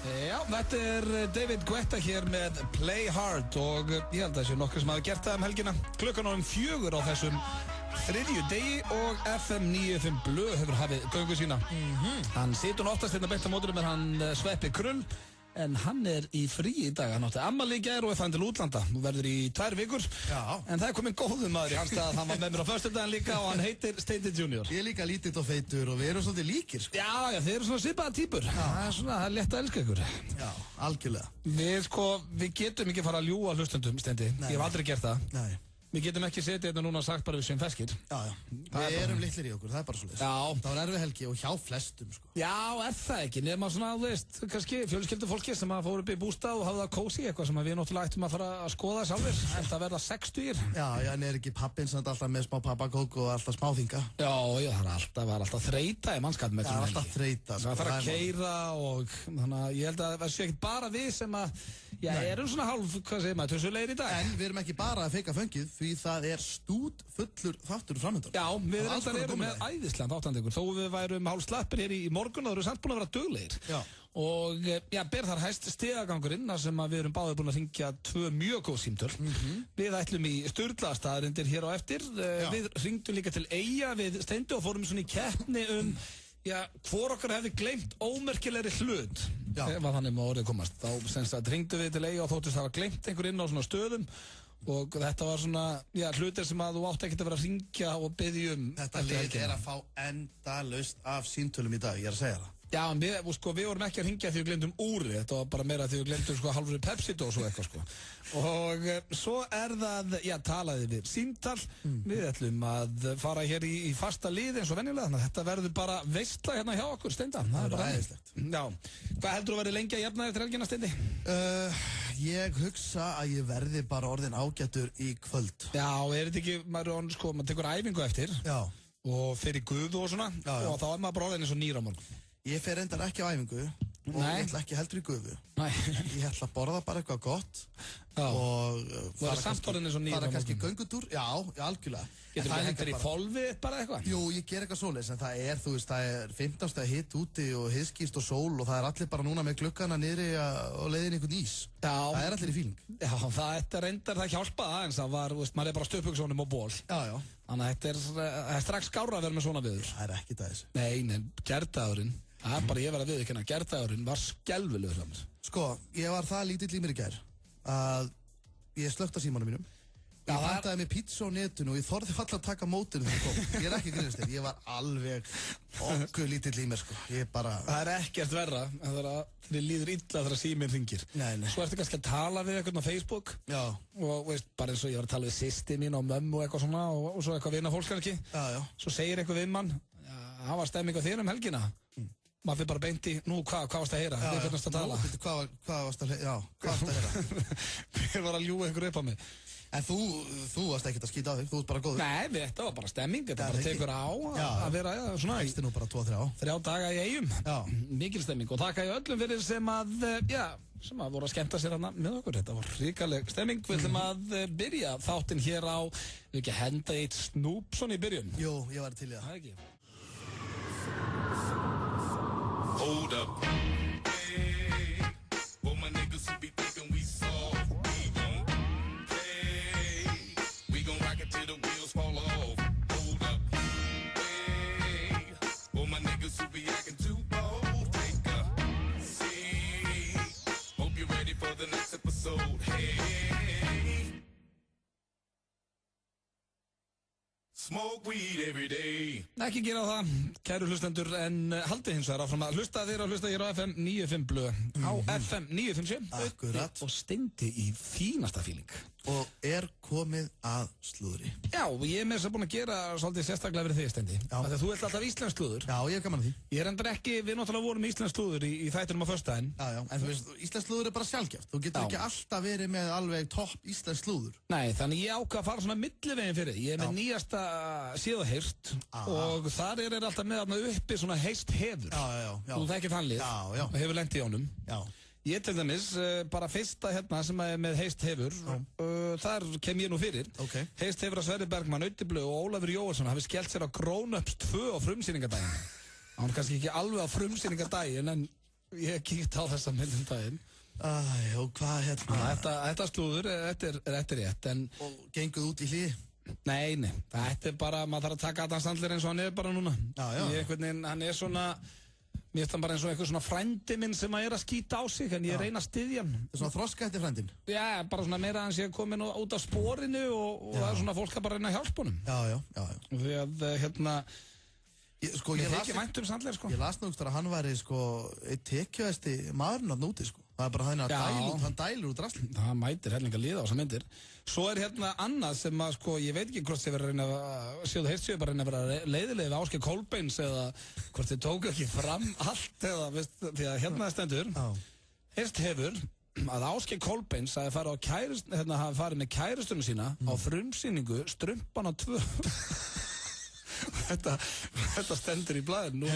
Já, þetta David Guetta hér með Play Hard og ég held að þessu nokkur sem hafa gert það helgina. Klukkan orðin 4 á þessum þriðju degi og FM 95 Blöð hefur hafið göngu sína. Hann situr oftast hérna beint á mótinu með hann Sveppi Krull, en hann í frí í dag. Hann átti afmæli í gær og fann til útlanda. Nú verður í 2 vikur. Já. En það kominn góður maður í hans stað. Hann var með mér á föstudaginn líka og hann heitir Steindi Junior. Ég líka lítill og feitur og við erum svolítið líkir, sko. Já, þeir eru svona svipaða týpur. Það er létt að elska ykkur. Já, algjörlega. Við getum ekki fara að ljúga hlustendum, Steindi. Ég hef aldrei gert það. Nei. Við getum ekki setið hérna núna og sagt bara við sem feskir. Já. Við erum litlir í okkur, það bara svolítið. Já. Það var erfið helgi og hjá flestum, sko. Já, það ekki, nema svona, þú veist, kannski fjölskyldu fólki sem að fóru upp í bústað og hafði það kósi, eitthvað sem við náttúrulega ættum að fara að skoða sjálfur, en það verða 60. Já, en ekki pappinn sem alltaf með smá pappakók og alltaf smáþinga? Já, það var alltaf þreyta í mannskapnum. Það var alltaf þreyta, sko. Það þarf að keyra og þannig að ég held að það sé ekkert bara við sem að, erum svona hálf, hvað segir maður, tussulegir í dag. En við erum ekki bara að feika föngið, því það stút fullur þáttur framöndan. Já, við erum með æðislegan þáttandegur, þó við værum hálf slappir hér í morgun og það eru samt búin að vera duglegir. Já. Og ber þar hæst stigagangurinn, þar sem við erum báðir búin að hringja 2 mjög góð símtöl. Við ætlum í Sturlastaðarindir hér á eftir. Við hringdum líka til Eyja við Steindi og fórum svona í keppni hvor okkar hefði gleymt ómerkilegri hlut. Ef að þannig má orðið komast. Þá semst að hringdum við til Eyja og þóttist hafa gleymt einhver inn á svona stöðum. Og þetta var svona, hlutir sem að þú átt ekkert að vera að hringja og biðja Þetta lið að fá endalaust af símtölum í dag, ég að segja það. Já, en við vorum ekki að hringja því við glemdum úri. Þetta var bara meira því við glemdum halvri Pepsi-dós og eitthvað, Og svo það, talaði við símtal. Við ætlum að fara hér í fasta lið eins og venjulega. Þannig að þetta verður bara veistla hérna hjá okkur, Steinda. Það er bara æðislegt. Já. Hvað heldur þú að verði lengi að jafna eftir helgina, Steindi? Ég hugsa að ég verði bara orðin ágættur í kvöld. Já, þetta ekki, maður tekur æfingu eftir. Já. Og fer í gufu og svona. Já. Og þá maður bara orðin eins og nýr á morgun. Ég fer reyndar ekki á æfingu og ég ætla ekki heldur í gufu. Ég ætla að borða bara eitthvað gott og fara kannski göngutúr. Já, algjörlega. Getur þú hendur í fólfið bara eitthvað? Jú, ég ger eitthvað svoleiðis, en það er 15 stæði hitt úti og heiðskýrt og sól og það allir bara núna með gluggana niðri og leiðin einhvern ís. Já. Það allir í fíling. Já, það reyndar það hjálpaði aðeins, maður bara stöpuksónum og ból. Já. Þannig að þetta er strax skárra að vera með svona viður. Það ekki það þessu. Nei, gerdagurinn. Það bara ég verið að viðurkenna, gerdagurinn var skelfilegur hjá mér. Sko, ég var það lítill í mér í gær að ég slökkt á símanum mínum. Ég pantaði með pizza á netinu og ég þorði falla að taka mótinu þegar ég kom. Ég ekki grínast þér, ég var alveg okkur lítill í mér, sko. Það er ekkert verra en það þið líður illa þegar síminn hringir. Nei. Svo ertu kannski að tala við eitthvað á Facebook. Já. Og veist, bara eins og ég var að tala við systir mín og mömmu og eitthvað svona og svo eitthvað vinafólk kannski. Já. Svo segir eitthvað við mann, það var stemming á þér helgina. Maður fyrir bara beint í, hvað varst að heyra? Við fyrir að tala. Hvað varst að heyra? Við var að ljúga ykkur upp á mig. En þú varst ekkert að skýta á þig, þú varst bara góður. Nei, þetta var bara stemming, þetta bara tekur á að vera svona. Það eksti nú bara 2-3 á. 3 daga í Eyjum. Mikil stemming og þakka ég öllum fyrir sem að voru að skemmta sér hana með okkur. Þetta var hrikaleg stemming. Við ætlum að byrja þáttinn hér á, við ekki henda eitt Snoop svona í byrjun. Jú, ég var til í það. Það ekki. Hold up. Hey, for my niggas who be thinking we soft, we gon' play. We gon' rock it till the wheels fall off. Hold up. Hey, for my niggas who be acting too bold, take a seat. Hope you're ready for the next episode. Hey. Smoke weed every day. Ekki gera það, kæru hlustendur, en haldið hins vegar áfram að hlusta þér og hlusta hér á FM 95 Blöð. Á FM 957. Akkurat. Og Steindi í fínasta fíling. Og komið að slúðri. Já, ég með þess að búin að gera svolítið sérstaklega fyrir þig, Steindi. Þegar þú ert alltaf íslensk slúður. Já, ég hef gaman að því. Ég reyndar ekki, við náttúrulega vorum íslensk slúður í þættinum á föstudaginn. Já, en þú veist, íslensk slúður bara sjálfgeft. Þú getur ekki alltaf verið með alveg topp íslensk slúður. Nei, þannig ég ákvað að fara svona millivegin fyrir. Ég með nýjasta séð og heyrt og þar alltaf með uppi svona heist hefur. Já. Þú þekkir þann lið og hefur lent í honum. Já. Ég til dæmis, bara fyrsta hérna sem er með heist hefur, þar kem ég nú fyrir. Heist hefur að Sverrir Bergmann, Audiblö og Ólafur Jóhansson hafi skellt sér á Grown Ups 2 á frumsýningadaginn. Hann kannski ekki alveg á frumsýningadaginn, en Ég kíkti á þessa mynd daginn. Og hvað hérna? Þetta slúður, þetta er rétt, en... Og genguð út í hlýði? Nei, þetta bara, maður þarf að taka Adam Sandler eins og hann bara núna. Ég einhvern veginn, hann svona, mér finnst hann bara eins og einhver svona frændi minn sem að skýta á sig, en ég reyna að styðja hann. Það svona þroskætti frændin? Já, bara svona meira að hann sé komin út af sporinu og það svona fólk að bara reyna að hjálpa honum. Já. Því að, hérna... Ég þykir vænt Sandler, sko. Ég las náttúrulega að hann væri, einn tekjuæsti maðurinn átt núti, Það er bara þannig að hann dælur út rastlinn. Það mætir hellinga liða á þessar myndir. Svo hérna annað sem að, ég veit ekki hvort þið verður að reyna að séu það bara að reyna að vera leiðilegið við Ásgeir Kolbeins eða hvort þið tóku ekki fram allt eða, veist, því að hérna stendur. Heyrst hefur að Ásgeir Kolbeins hafi farið með kærustunum sína á frumsýningu Strumpana 2. Þetta stendur í blaðinu.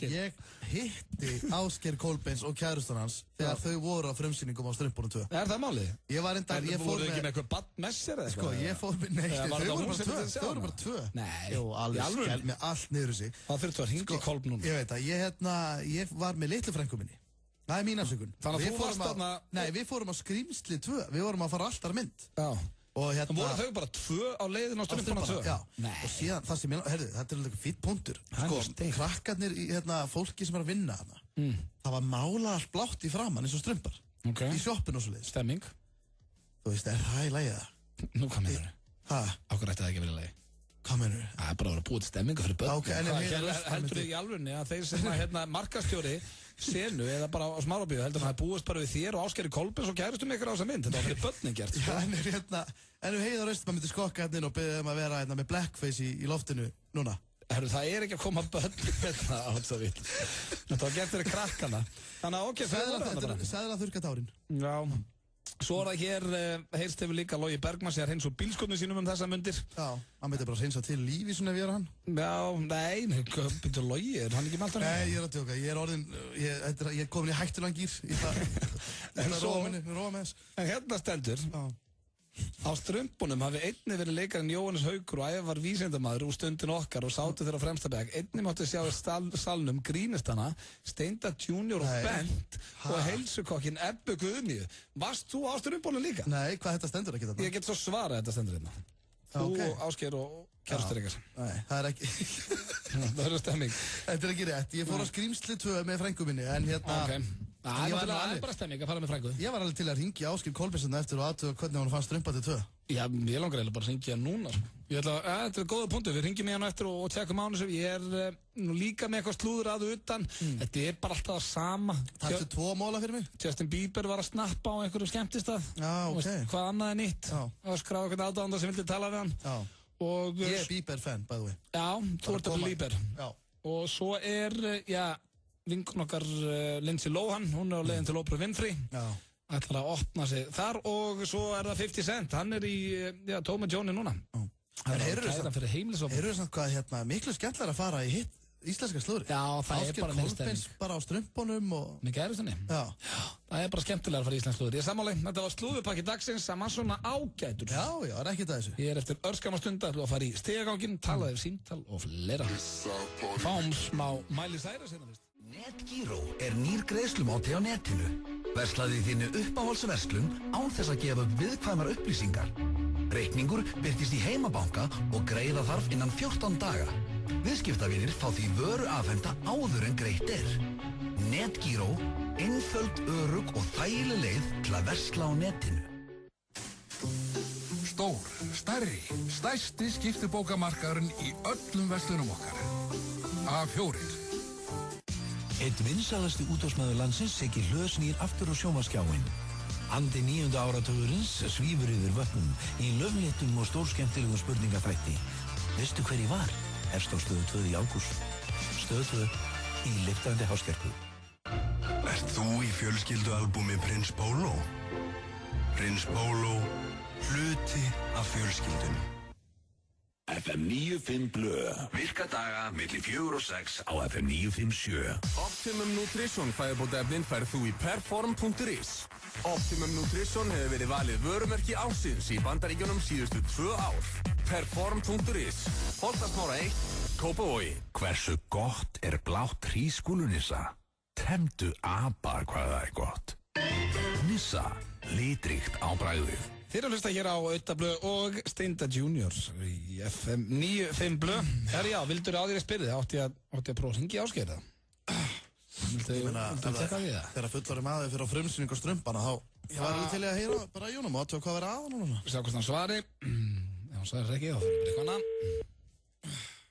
Ég hitti Ásgeir Kolbeins og kærustan hans þegar þau voru á frumsýningum á Strumpunum 2. Er það málið? Ég var enda, ég fór með... Voru ekki með eitthvað badn með sér eða eitthvað? Ég fór með, nei, þau voru bara 2. Nei, jú, alveg með allt niður sig. Það þurftu að hringja í Kolb núna. Ég veit að, ég var með litlu frænku minni. Það er mín afsökun. Þannig að þú varst þarna... Nei, við fórum á Skrýmsli 2. Við vorum að fara alltaf mynd. Já. Og hérna... voru þau bara 2 á leiðin á Strumpana 2? Já. Og síðan, það sem ég... Herðu, þetta er alveg fýtt punktur. Krakkarnir í, fólki sem er að vinna þarna. Það var málað allt blátt í framann eins og strumpar. Í sjoppinu og svo leiðis. Stemming. Þú veist, er það í lagi það? Nú, hvað meinur þau? Ákveð ætti það ekki að vera í lagi? Hvað meinur þau? Það er bara að vera búið stemminga fyrir börn. Heldur þið í alvörunni að þeir sem markastjóri senu eða bara á Smárabíu heldur hann að búist bara við þér og Ásgeiri Kolbeins og kærustum ykkur á þessa mynd? Þetta var fyrir börnin gert. Já, en Heiðar Austmann myndi skokka hérna inn og beðið að vera með blackface í loftinu núna. Herru, það er ekki að koma börn hérna á þess að vill. Þetta var gert fyrir krakkana. Þannig að Sæðir að þurrka tárin. Já. Svo er það hér, heyrst hefur líka Logi Bergmann sér hreins úr bílskotnum sínum þessa myndir. Já, hann myndi bara hreinsa til lífi svona ef ég er hann. Já, nei, byrju Logi, er hann ekki með alltaf? Nei, ég er að tjóka, ég er orðin, ég er komin í hættulangýr í það, róa með þess. En hérna stendur, á Strumpunum hafi einni verið leikarinn Jóhannes Haukur og Ævar vísindamaður úr Stundin okkar og sátu þeirra á fremsta bekk. Einni mátti sjá í salnum Grínistana, Steindar Junior og Bent og heilsukokkin Ebbu Guðnýju. Varst þú á Strumpunum líka? Nei, hvað þetta stendur ekki þarna? Ég get svo svarað þetta stendur hérna. Þú og Ásgeir og kærustur ykkar. Nei, það er ekki... Það er stemming. Þetta er ekki rétt. Ég fór á Skrýmsli 2 með frængu minni, en hérna... Það er bara stemming að fara með frængu. Ég var alveg til að ringja Ásgeir Kolbeins eftir og aðtöða hvernig hann fannst Strumpandi 2. Já, ég langar eiginlega bara að ringja núna. Þetta er góða punktu, við ringjum í hann eftir og tjekkum á hann. Ég er nú líka með eitthvað slúður að utan. Þetta er bara alltaf það sama. Taktu 2 móla fyrir mig. Justin Bieber var að snappa á einhverju skemmtistað. Já, ok. Hvað annað er nýtt. Og skráði eitthvað aðdáðanda sem vildi tala við hann. Já. Ég er Bieber-fan, by the way. Já, þú ert að Bieber. Já. Og svo er, vinkun okkar Lindsay Lohan, hún er á leiðin til Oprah Winfrey. Já. Ætlar að opna sig þar og svo er það 50 Cent, hann er í Tom and Johnny núna. Það er kæðan fyrir heimilisofn. Heyrðu samt hvað miklu skemmtilega að fara í hitt íslenska slúður. Já, það er bara Ásgeir Kolbeins bara á Strumpunum og... Með kærustunni? Já. Það er bara skemmtilega að fara í íslenska slúður. Ég er sammála, þetta var slúðupakki dagsins saman svona ágætur. Já, það er ekkert að þessu. Ég er eftir örskama stund að fara í stigaganginn, talaði símtal og fleira. Fáum smá Miley Cyrus hérna fyrst. NetGiro er nýr greiðslumáti á netinu. Verslaði þínu uppáhaldsverslun án þess að gefa upp viðkvæmar upplýsingar. Reikningur birtist í heimabanka og greiða þarf innan 14 daga. Viðskiptavinir fá því vöru afhenta áður en greitt er. NetGiro, einföld, örugg og þægileg leið til að versla á netinu. Stór, stærri, stærsti skiptibókamarkaðurinn í öllum verslunum okkar. A4. Eitt vinsalasti útvarpsmaður landsins Siggi Hlöð snýr aftur á sjónvarpsskjáinn. Andi 9. áratugurins svífur yfir vötnum í löfléttum og stórskemmtilegum spurningaþætti. Veistu hver ég var? Efst á Stöð 2 í ágúst. Stöð 2 í lyftandi háskerpu. Ert þú í fjölskyldualbúmi Prins Pólo? Prins Pólo, hluti af fjölskyldunni. FM 95 Blö. Virka daga milli 4 og 6 á FM 957. Optimum Nutrition fæðubótaefnin færð þú í perform.is. Optimum Nutrition hefur verið valið vörumerki ársins í Bandaríkjunum síðustu 2 ár. Perform.is. Holtasmára 1, Kópavogi. Hversu gott er blátt hrísskúlunissa? Temdu apa hvað það gott. Nissa, litríkt á bragðið. Þið eru að hlusta hér á Autablu og Steinda Junior í FM 95 Blu. Já, vildur á þér að spyrja þið? Átti að prófa að hringja Ásgeir það? Ég meina, þegar fullari maður fyrir á frumsýningu á Strumpana, þá ég var alveg til að heyra bara í honum og aðtöða hvað verið að hann og svona. Sjá hvort hann svari. Ef hann svarir ekki, þá fyrir við eitthvað annað.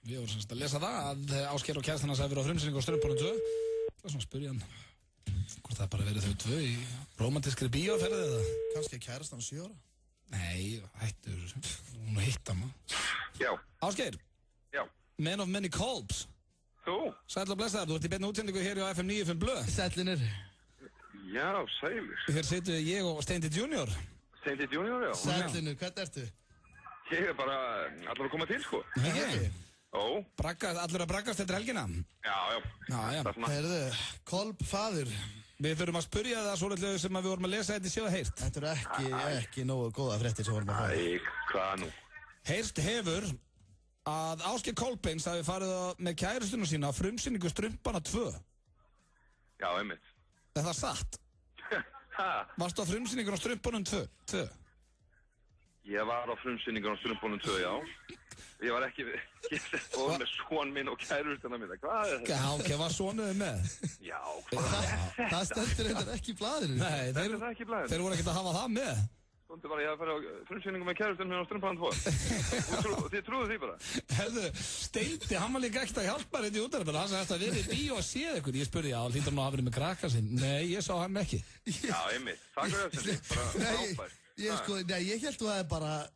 Við vorum semst að lesa það að Ásgeir og kærastan hans hafi verið á frumsýningu á Strumpanum 2. Það er svona að spyrja hann hvort það bara verið þau tvö í romantískri bíóferði eða? Kannski kærastan 7 ára? Nei, hættu þessu. Hún hitt hann. Já. Ásgeir. Já. Man of many colbs. Þú? Sæll og blessaður, þú ert í beinni útsendingu hér á FM 95 Blu. Sællinir. Já, sælir. Hér situm við ég og Steindi Junior. Steindi Junior, já. Sællinir, hvernig ertu? Ég er bara allar að koma til, sko. Ekki? Ó. Allir að braggast eftir helgina? Já. Heyrðu, Kolb faður. Við þurfum að spyrja það svolítið sem við vorum að lesa þetta séu að heyrt. Þetta eru ekki nógu góða fréttir sem vorum að fara. Hvað nú? Heyrt hefur að Ásgeir Kolbeins hafi farið með kærustunum sína á frumsýningu Strumpana 2. Já, einmitt. Er það satt? Varstu á frumsýningun á Strumpanum 2? Ég var á frumsýningun á Strumpanum 2, já. Ég var ekki, ég fór með son minn og kærustuna minna. Hvað er þetta? Já, ok, var sonuðið með? Já, hvað er þetta? Það stendur eitthvað ekki í blaðinu. Nei, þeir voru ekkert að hafa það með. Stóndi bara, ég hafði farið á frumsýningu með kærustunum minna á Strumpanum 2. Þið trúðu því bara. Herðu, Steindi, hann var líka ekkert að hjálpa þetta í útvarpinu. Hann sagði að verið í bíó að séð ykkur. Ég spurði, já, hlýtur hann að hafa verið með krakka sinn. Nei, ég sá hann ekki. Já, einmitt. Takk fyrir þetta, bara frábært. Ég held þú að bara,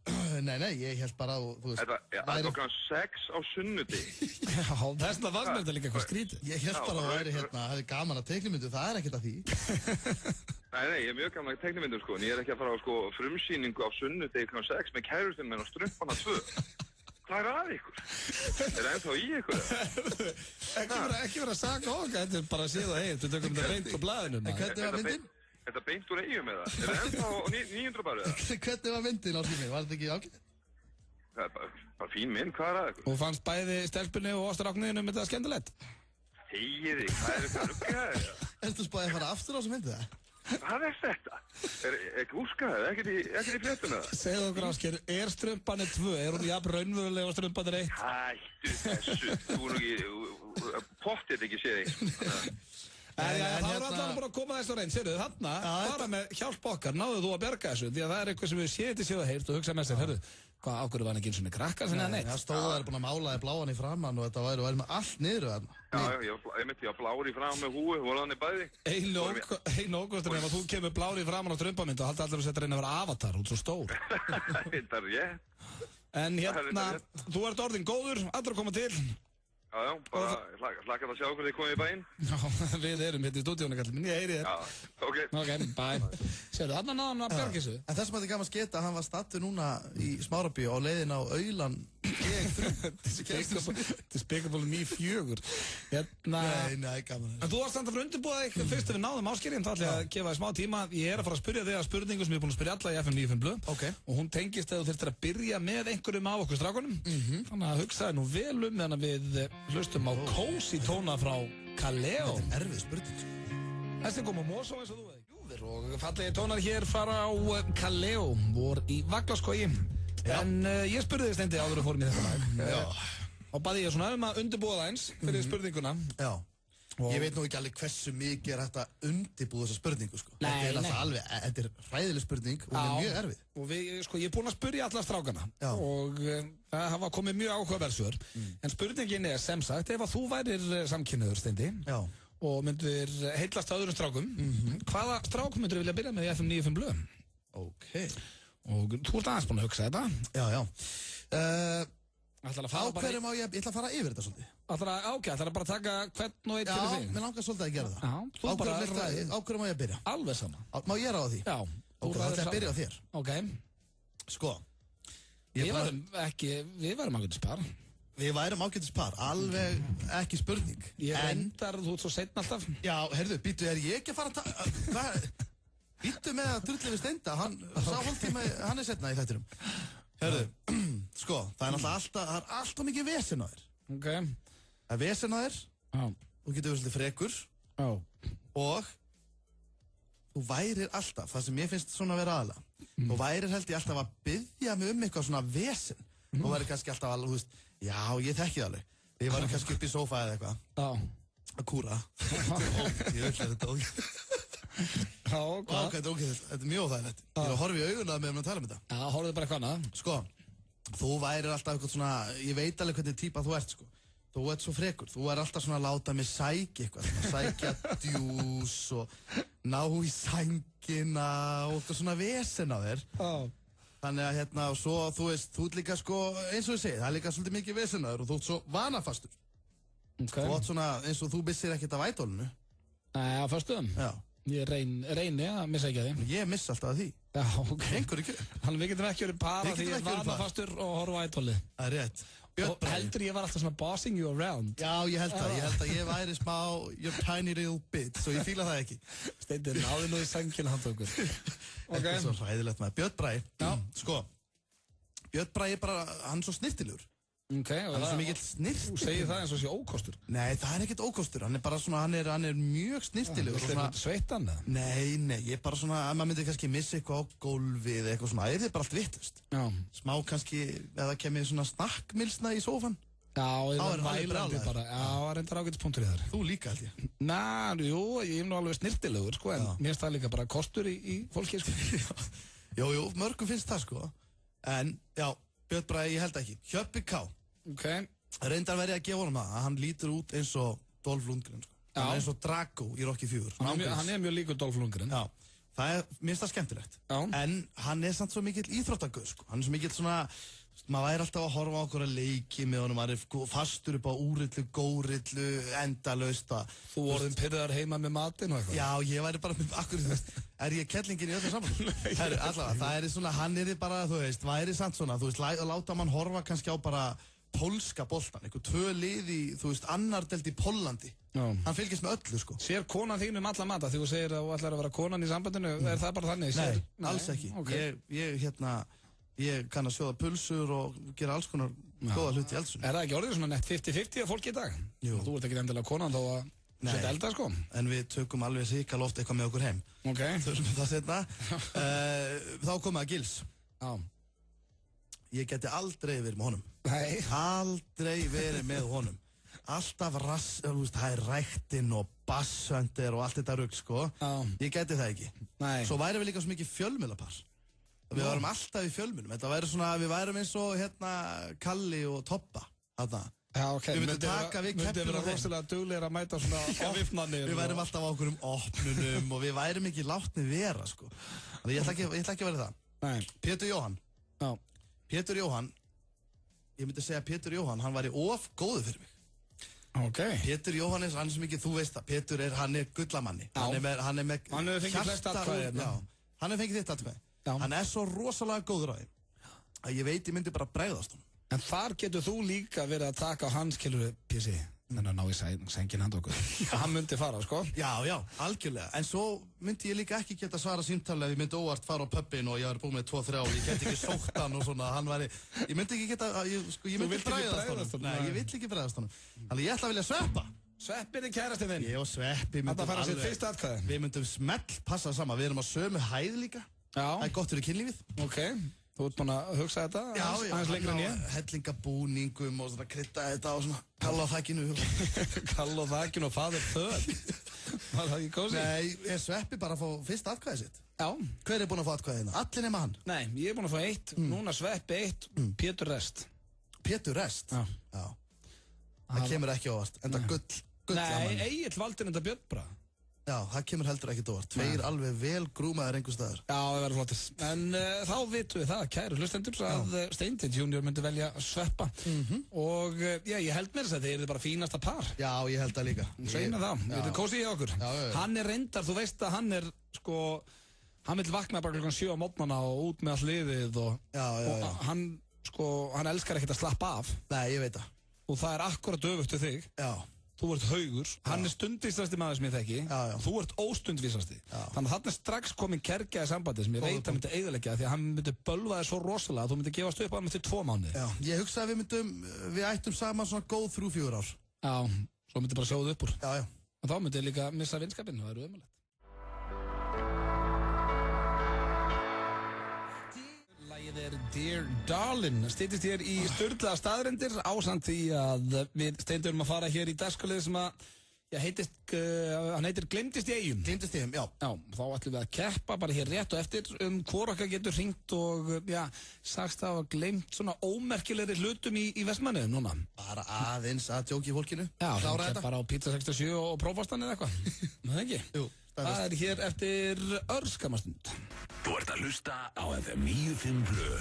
ég held bara, þú veist. Það er okkur 6 á sunnudegi. Já, þess vegna var þetta líka eitthvað skrítið. Ég held bara að það væri hefði gaman að teiknimyndu, það er ekkert að því. Nei, ég er mjög gaman að teiknimyndu, sko, en ég er ekki að fara á, frumsýningu á sunnudegi kl. 6 með kærustunum minn á Strumpana 2. Hvað er að ykkur? Er það ennþá í ykkur? Ekki vera að saka okkar, þetta er bara að séð og heyrt, við tökum þetta beint á blaðinu. Hvernig var myndin? Þetta beint úr eigum eða? Er það ennþá á 900 bara eða? Hvernig var myndin á tíminn? Var þetta ekki ágætt? Það er bara fín mynd, hvað er að ykkur? Og fannst bæði stelpunni og ástaráknuðinu með þetta skemmtilegt? Þegið þig, hvað er þetta ruggaðið? Ertu spáðið að fara aftur á þessu myndi það? Hvað er þetta? Er gúskaðið, ekkert í fléttuna það? Segðu okkur Ásgeir, er Strumpanir 2, er hún jafn raunverulega á Strumpanir 1? Hættu þessu, þú nú ekki, pottið ekki séð þig. Það eru allavega bara að koma þess á reynd, sérðu þarna, bara með hjálp okkar, náðu þú að berga þessu, því að það er eitthvað sem við séum til séu að heyrt og hugsa með sér, herru, hvað ákveður var hann ekki eins og krakka sinni að neitt? Það stóð að það er búin að málaði bláan í framann og þetta væri með allt niður þarna. Ég var blár í framann með húi, voru hann í bæði. Einu ókostur ef að þú kemur blár í framann á Strumpamynd og haldi allir að setja reyna að vera avatar, út svo stór. Þetta er ég. En hérna, þú ert orðinn góður, allir að koma til. Já, bara hlakka að sjá hvernig þið komið í bæinn. Já, við erum hérna í stúdíónu, kallið minn, ég heyri þér. Já, ok. Ok, bye. Sérðu, þarna náðan að berga þessu. En þess að þetta gaman sketa, hann var stattur núna í Smárabíu á leiðin á Aulan Despicable Me 4. Nei, gaman. En þú varst samt að undirbúa þig fyrst ef við náðum Ásgeiri, en það ætla ég að gefa þér smá tíma. Ég er að fara að spyrja þig að spurningu sem ég er búin að spyrja alla í FM 95 Blu. Okay. Og hún tengist að þú þurftir að byrja með einhverjum af okkur strákunum. Þannig að hugsaði nú vel meðan við hlustum á Cozy tóna frá Kaleo. Þetta er erfið spurning. Þessi kom á Mosó eins og þú veist. Júðir og fallegi tónar hér fara á Kaleo, vor í Vaglaskógi. En ég spurði þig Steindi áður að fórum í þetta lag. Og baði ég svona að undirbúa það eins fyrir spurninguna. Já. Ég veit nú ekki alveg hversu mikið er hægt að undirbúa þessa spurningu, sko. Nei. Þetta er hræðileg spurning og hún er mjög erfið. Og ég er búinn að spyrja alla strákana. Já. Og það hafa komið mjög áhugaverð svör. En spurningin er sem sagt, ef að þú værir samkynhneigður, Steindi. Já. Og myndir heillast öðrum strákum. Hvaða strákum myndir vilja byrja með í FM 95 Blu? Ok. Og þú ert aðeins búinn að hugsa þetta. Já. Ég ætla að fara yfir þetta svolítið. ætlar að bara taka hvern og einn fyrir sig? Já, mér langar svolítið að gera það. Á hverju má ég að byrja? Alveg sama. Má ég ráða því? Já. Ok, þá ætla ég að byrja á þér. Ok. Sko. Við værum ágætis par. Við værum ágætis par, alveg ekki spurning. Ég reyndar, þú ert svo seinna alltaf. Já, heyrðu, býttu, er ég ekki að fara að býttu með að drulla við Steinda, sá hálftíma, hann er seinna í þættinum. Heyrðu, sko, það er náttúrulega alltaf mikið vesen á þér. Ok. Það er vesen á þér, þú getur verið svolítið frekur, og þú værir alltaf, það sem ég finnst svona að vera aðalega, þú værir held ég alltaf að biðja mig eitthvað svona vesen. Þú værir kannski alltaf alveg, þú veist, já, ég þekki það alveg. Ég væri kannski upp í sófa eða eitthvað. Að kúra. Ég vil þetta ógeð. Þetta er mjög óþægilegt. Ég er að horfa í auguna með að tala um þetta. Já, horfðu bara eitthvað annað. Sko, þú værir alltaf eitthvað svona, ég veit alveg hvernig típa þú ert, sko. Þú ert svo frekur, þú er alltaf svona að láta mig sækja eitthvað, sækja djús og ná í sængina og eitthvað svona vesen á þér. Þannig að og svo, þú veist, þú ert líka sko, eins og ég segi, það er líka svolítið mikið vesen á þér og þú ert svo vanafastur. Þú ert svona, eins og þú missir ekkert af ædolinu. Nei, á föstuðum? Já. Ég reyni að missa ekki að því. Ég miss alltaf að því. Já, ok. Gengur ekki. Þannig við getum ekki verið para því ég er vanafastur og horfa á ædolið. Það er rétt. Og heldur ég var alltaf svona bossing you around. Já, ég held að ég væri smá your tiny little bit, svo ég fíla það ekki. Steindir, náðu nú í sængina hann okkur. Þetta er svo hræðilegt maður. Björn Bragi, sko, Björn Bragi bara, hann er svo snirtilegur. Ok, hann er svo mikill snirtilegur. Þú segir það eins og sé ókostur. Nei, það er ekkert ókostur, hann er bara svona, hann er mjög snirtilegur. Viltu eitthvað sveittan eða? Nei, ég er bara svona, að maður myndi kannski missa eitthvað á gólfið eða eitthvað svona, það er bara allt vittlust. Já. Smá kannski, eða kemur svona snakkmilsna í sófan. Já, ég var vælandi bara. Já, það er reyndar ágætispunktur í þar. Þú líka held ég. Jú, ég er nú alveg snirtilegur, sko, en mér finnst það líka bara kostur í fólki, sko. Jú, mörgum finnst það, sko. En, já, Björn Bragi, ég held ekki. Hjöppi K. Ok. Reyndar verið að gefa honum það, að hann lítur út eins og Dolph Lundgren, sko. Hann er eins og Drago í Rocky 4. Hann er mjög líkur Dolph Lundgren. Já, mér finnst það skemmtilegt. Já. En hann er samt svo mikill íþróttagauð, sko. Hann er svo mikill svona, maður væri alltaf að horfa á okkur að leiki með honum, maður er fastur upp á úrillu, górillu, endalaust að... Þú orðin pyrraðar heima með matinn og eitthvað? Já, ég væri bara með, akkur, þú veist, er ég kellingin í öllu saman? Allavega, það er svona, hann er bara, þú veist, væri samt svona, þú veist, láta mann horfa kannski á bara pólska boltan, eitthvað 2 lið í, þú veist, annar deild í Póllandi. Hann fylgist með öllu, sko. Sér konan þín alla mata því þú segir að þú ætlar að vera konan í sambandinu, er það bara þannig? Nei, alls ekki. Okay. Ég kann að sjóða pulsur og gera alls konar góða hluti í eldsunni. Er það ekki orðið svona nett 50-50 af fólki í dag? Jú. Þú ert ekki endilega konan þó að setja elda, sko? En við tökum alveg sikal oft eitthvað með okkur heim. Ok. Þurfum það setna. Þá komum við að Gils. Já. Ég geti aldrei verið með honum. Nei. Aldrei verið með honum. Alltaf það er ræktinn og bassöndir og allt þetta rugg, sko. Já. Ég geti það ekki. Nei. Svo væri við líka svo mikið fjölmiðlapar. Við værum alltaf í fjölmiðlum. Þetta væri svona, við værum eins og Kalli og Toppa. Þarna. Já, ok. Við myndum taka við keppnum. Myndum vera rosalega duglegir að mæta svona opnanir. Við værum alltaf á okkur opnunum og við værum ekki látni vera, sko. Þannig ég ætla ekki að vera það. Nei. Pétur Jóhann. Já. Pétur Jóhann, ég myndi segja að Pétur Jóhann, hann væri of góður fyrir mig. Ok. Pétur Jóhannes, hann er svo mikið, þú veist það, Pétur hann er gullamanni. Já. Hann er með hann hefur fengið flest atkvæði. Já, hann hefur fengið þitt atkvæði. Já. Hann er svo rosalega góður á því að ég veit ég myndi bara bregðast honum. En þar getur þú líka verið að taka á hans, kilur Pjessi, þannig að ná í sængin hand okkur. Hann myndi fara, sko. Já, algjörlega. En svo myndi ég líka ekki geta svara símtali ef ég myndi óvart fara á pubin og ég væri búinn með 2-3 og ég geti ekki sótt hann og svona, hann væri, ég myndi ekki geta, ég myndi bregðast honum. Nei, ég vill ekki bregðast honum. Þannig ég ætla að vilja sveppa. Sveppi er kærastinn þinn. Ég og Sveppi myndum þetta fara sitt fyrsta atkvæði. Við myndum smell passa saman, við erum á sömu hæð líka. Já. Það er gott fyrir kynlífið. Ok, þú ert búinn að hugsa þetta aðeins lengra en ég. Hellingabúningum og svona krydda þetta og svona kalla á þakkinu. Kalla á þakkinu og faðir þöð. Var það ekki kósið? Nei, er Sveppi bara að fá fyrsta atkvæðið sitt? Já. Hver er búinn að fá atkvæðið hérna? Allir nema hann? Nei, ég er búinn að fá 1, núna Sveppi 1, Pétur rest. Pétur rest? Já. Það kemur ekki ávart, enda gull. Nei, Egill valdi þetta Björn bara. Já, það kemur heldur ekkert óvart. 2 alveg vel grúmaðir einhver staðar. Já, það verður flottis. En þá vitum við það, kæru hlustendur, að Steintind Junior myndi velja Sveppa. Og ég held mér þess að þeir eru bara fínasta par. Já, ég held það líka. Segir mér það, við erum kósið í okkur. Já. Hann er reyndar, þú veist að hann er, sko, hann vil vakna bara klukkan 7 á morgnana og út með all liðið og hann elskar ekkert að slappa af. Nei, ég veit það. Og það er akkurat öfugt til þig. Já. Þú ert haugur, hann er stundvísasti maður sem ég þekki, þú ert óstundvísasti. Þannig að þarna er strax komin kergja í sambandi sem ég veit að myndi eyðileggja því að hann myndi bölva þig svo rosalega að þú myndi gefast upp á hann eftir 2 mánuði. Já, ég hugsa að við ættum saman svona góð 3-4 ár. Já, svo myndi bara sjóðu upp úr. Já. Og þá myndi ég líka missa vinskapinn, það ömurlegt. Lagið Dear Darling, styttist hér í sturlaða staðreyndir ásamt því að við Steindur að fara hér í dagskrálið sem að hann heitir Gleymdist í Eyjum. Gleymdist í Eyjum, já. Já, þá ætlum við að keppa bara hér rétt og eftir hvor okkar getur hringt og sagst það að gleymt svona ómerkilegri hlutum í Vestmannaeyjum núna. Bara aðeins að djóki fólkinu. Já, hringja bara á Pizza 67 og prófastan eða eitthvað. Það ekki? Jú. Það hér eftir örskamastund. Þú ert að hlusta á FM 95 Blö.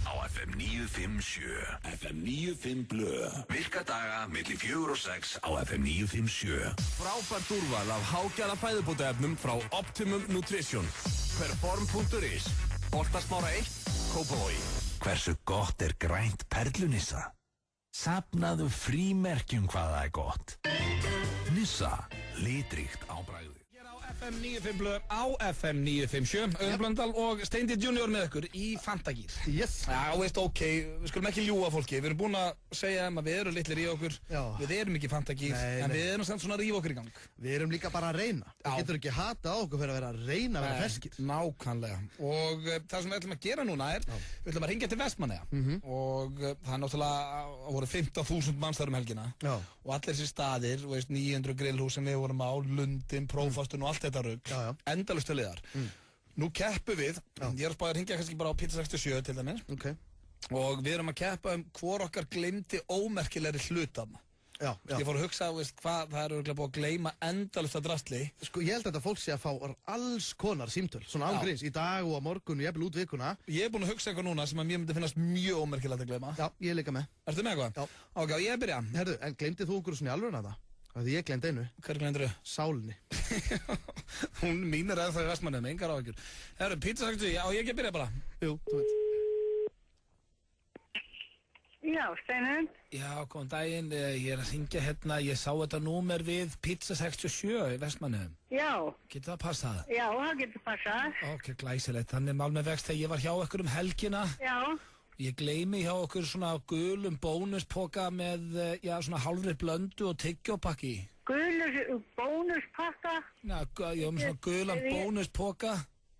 Á FM 957. FM 95 Blö. Virka daga milli 4 og 6 á FM 957. Frábært úrval af hágæða fæðubótaefnum frá Optimum Nutrition. Perform.is. Holtasmára 1, Kópavogi. Hversu gott grænt perlunissa? Safnaðu frímerkjum hvað það gott. Nissa, litríkt á bragðið. FM 95 Blö á FM 957 Auður Blöndal og Steindi Junior með ykkur í Fantagír. Yes. Já, veist, ok, við skulum ekki ljúga fólki. Við erum búin að segja að við erum litlir í okkur. Já. Við erum ekki Fantagír, en við erum samt svona að rífa okkur í gang. Við erum líka bara að reyna. Við getum ekki hata á okkur fyrir að vera að reyna að vera ferskir. Nákvæmlega. Og það sem við ætlum að gera núna við ætlum að hringja til Vestmannaeyja. Og það náttúrulega voru 15.000 manns þar helgina. Já. Og allir þessi staðir, veist, 900 grillhús sem við vorum á, Lundin, Prófastun og allt þetta rugg, endalaust liðar. Nú keppum við, ég er að spáði að hringja kannski bara á Pizza 67 til dæmis. Og við erum að keppa hvor okkar gleymdi ómerkilegri hlutan. Ég fór að hugsa, veist, hvað það örugglega búið að gleyma endalaust að drastli. Sko, ég held að þetta fólk sé að fá alls konar símtöl, svona ángríns, í dag og á morgun og jafnvel út vikuna. Ég er búinn að hugsa eitthvað núna sem að mér myndi finnast mjög ómerkilegt að gleyma. Já, ég er líka með. Ertu með eitthvað? Já. Ok, ég byrja. Herðu, en gleymdið þú okkur svona í alvöruna það? Því ég gleymd einu. Hver gleymdir þú? Sálinni. Hún mín er það í Vestmannaeyjum, engar áhyggjur. Herru, Pizza 67, já, ég ekki byrja bara. Jú, þú veit. Já, Steinun. Já, góðan daginn, ég er að hringja hérna, ég sá þetta númer við Pizza 67 í Vestmannaeyjum. Já. Getur það passað? Já, það getur passað. Ok, glæsilegt, þannig mál með vext þegar ég var hjá ykkur helgina. Já. Ég gleymi hjá okkur svona gulum bónuspoka með, svona hálfri blöndu og tyggjópakki. Gulur bónuspakka? Já, ég var með svona gulan bónuspoka.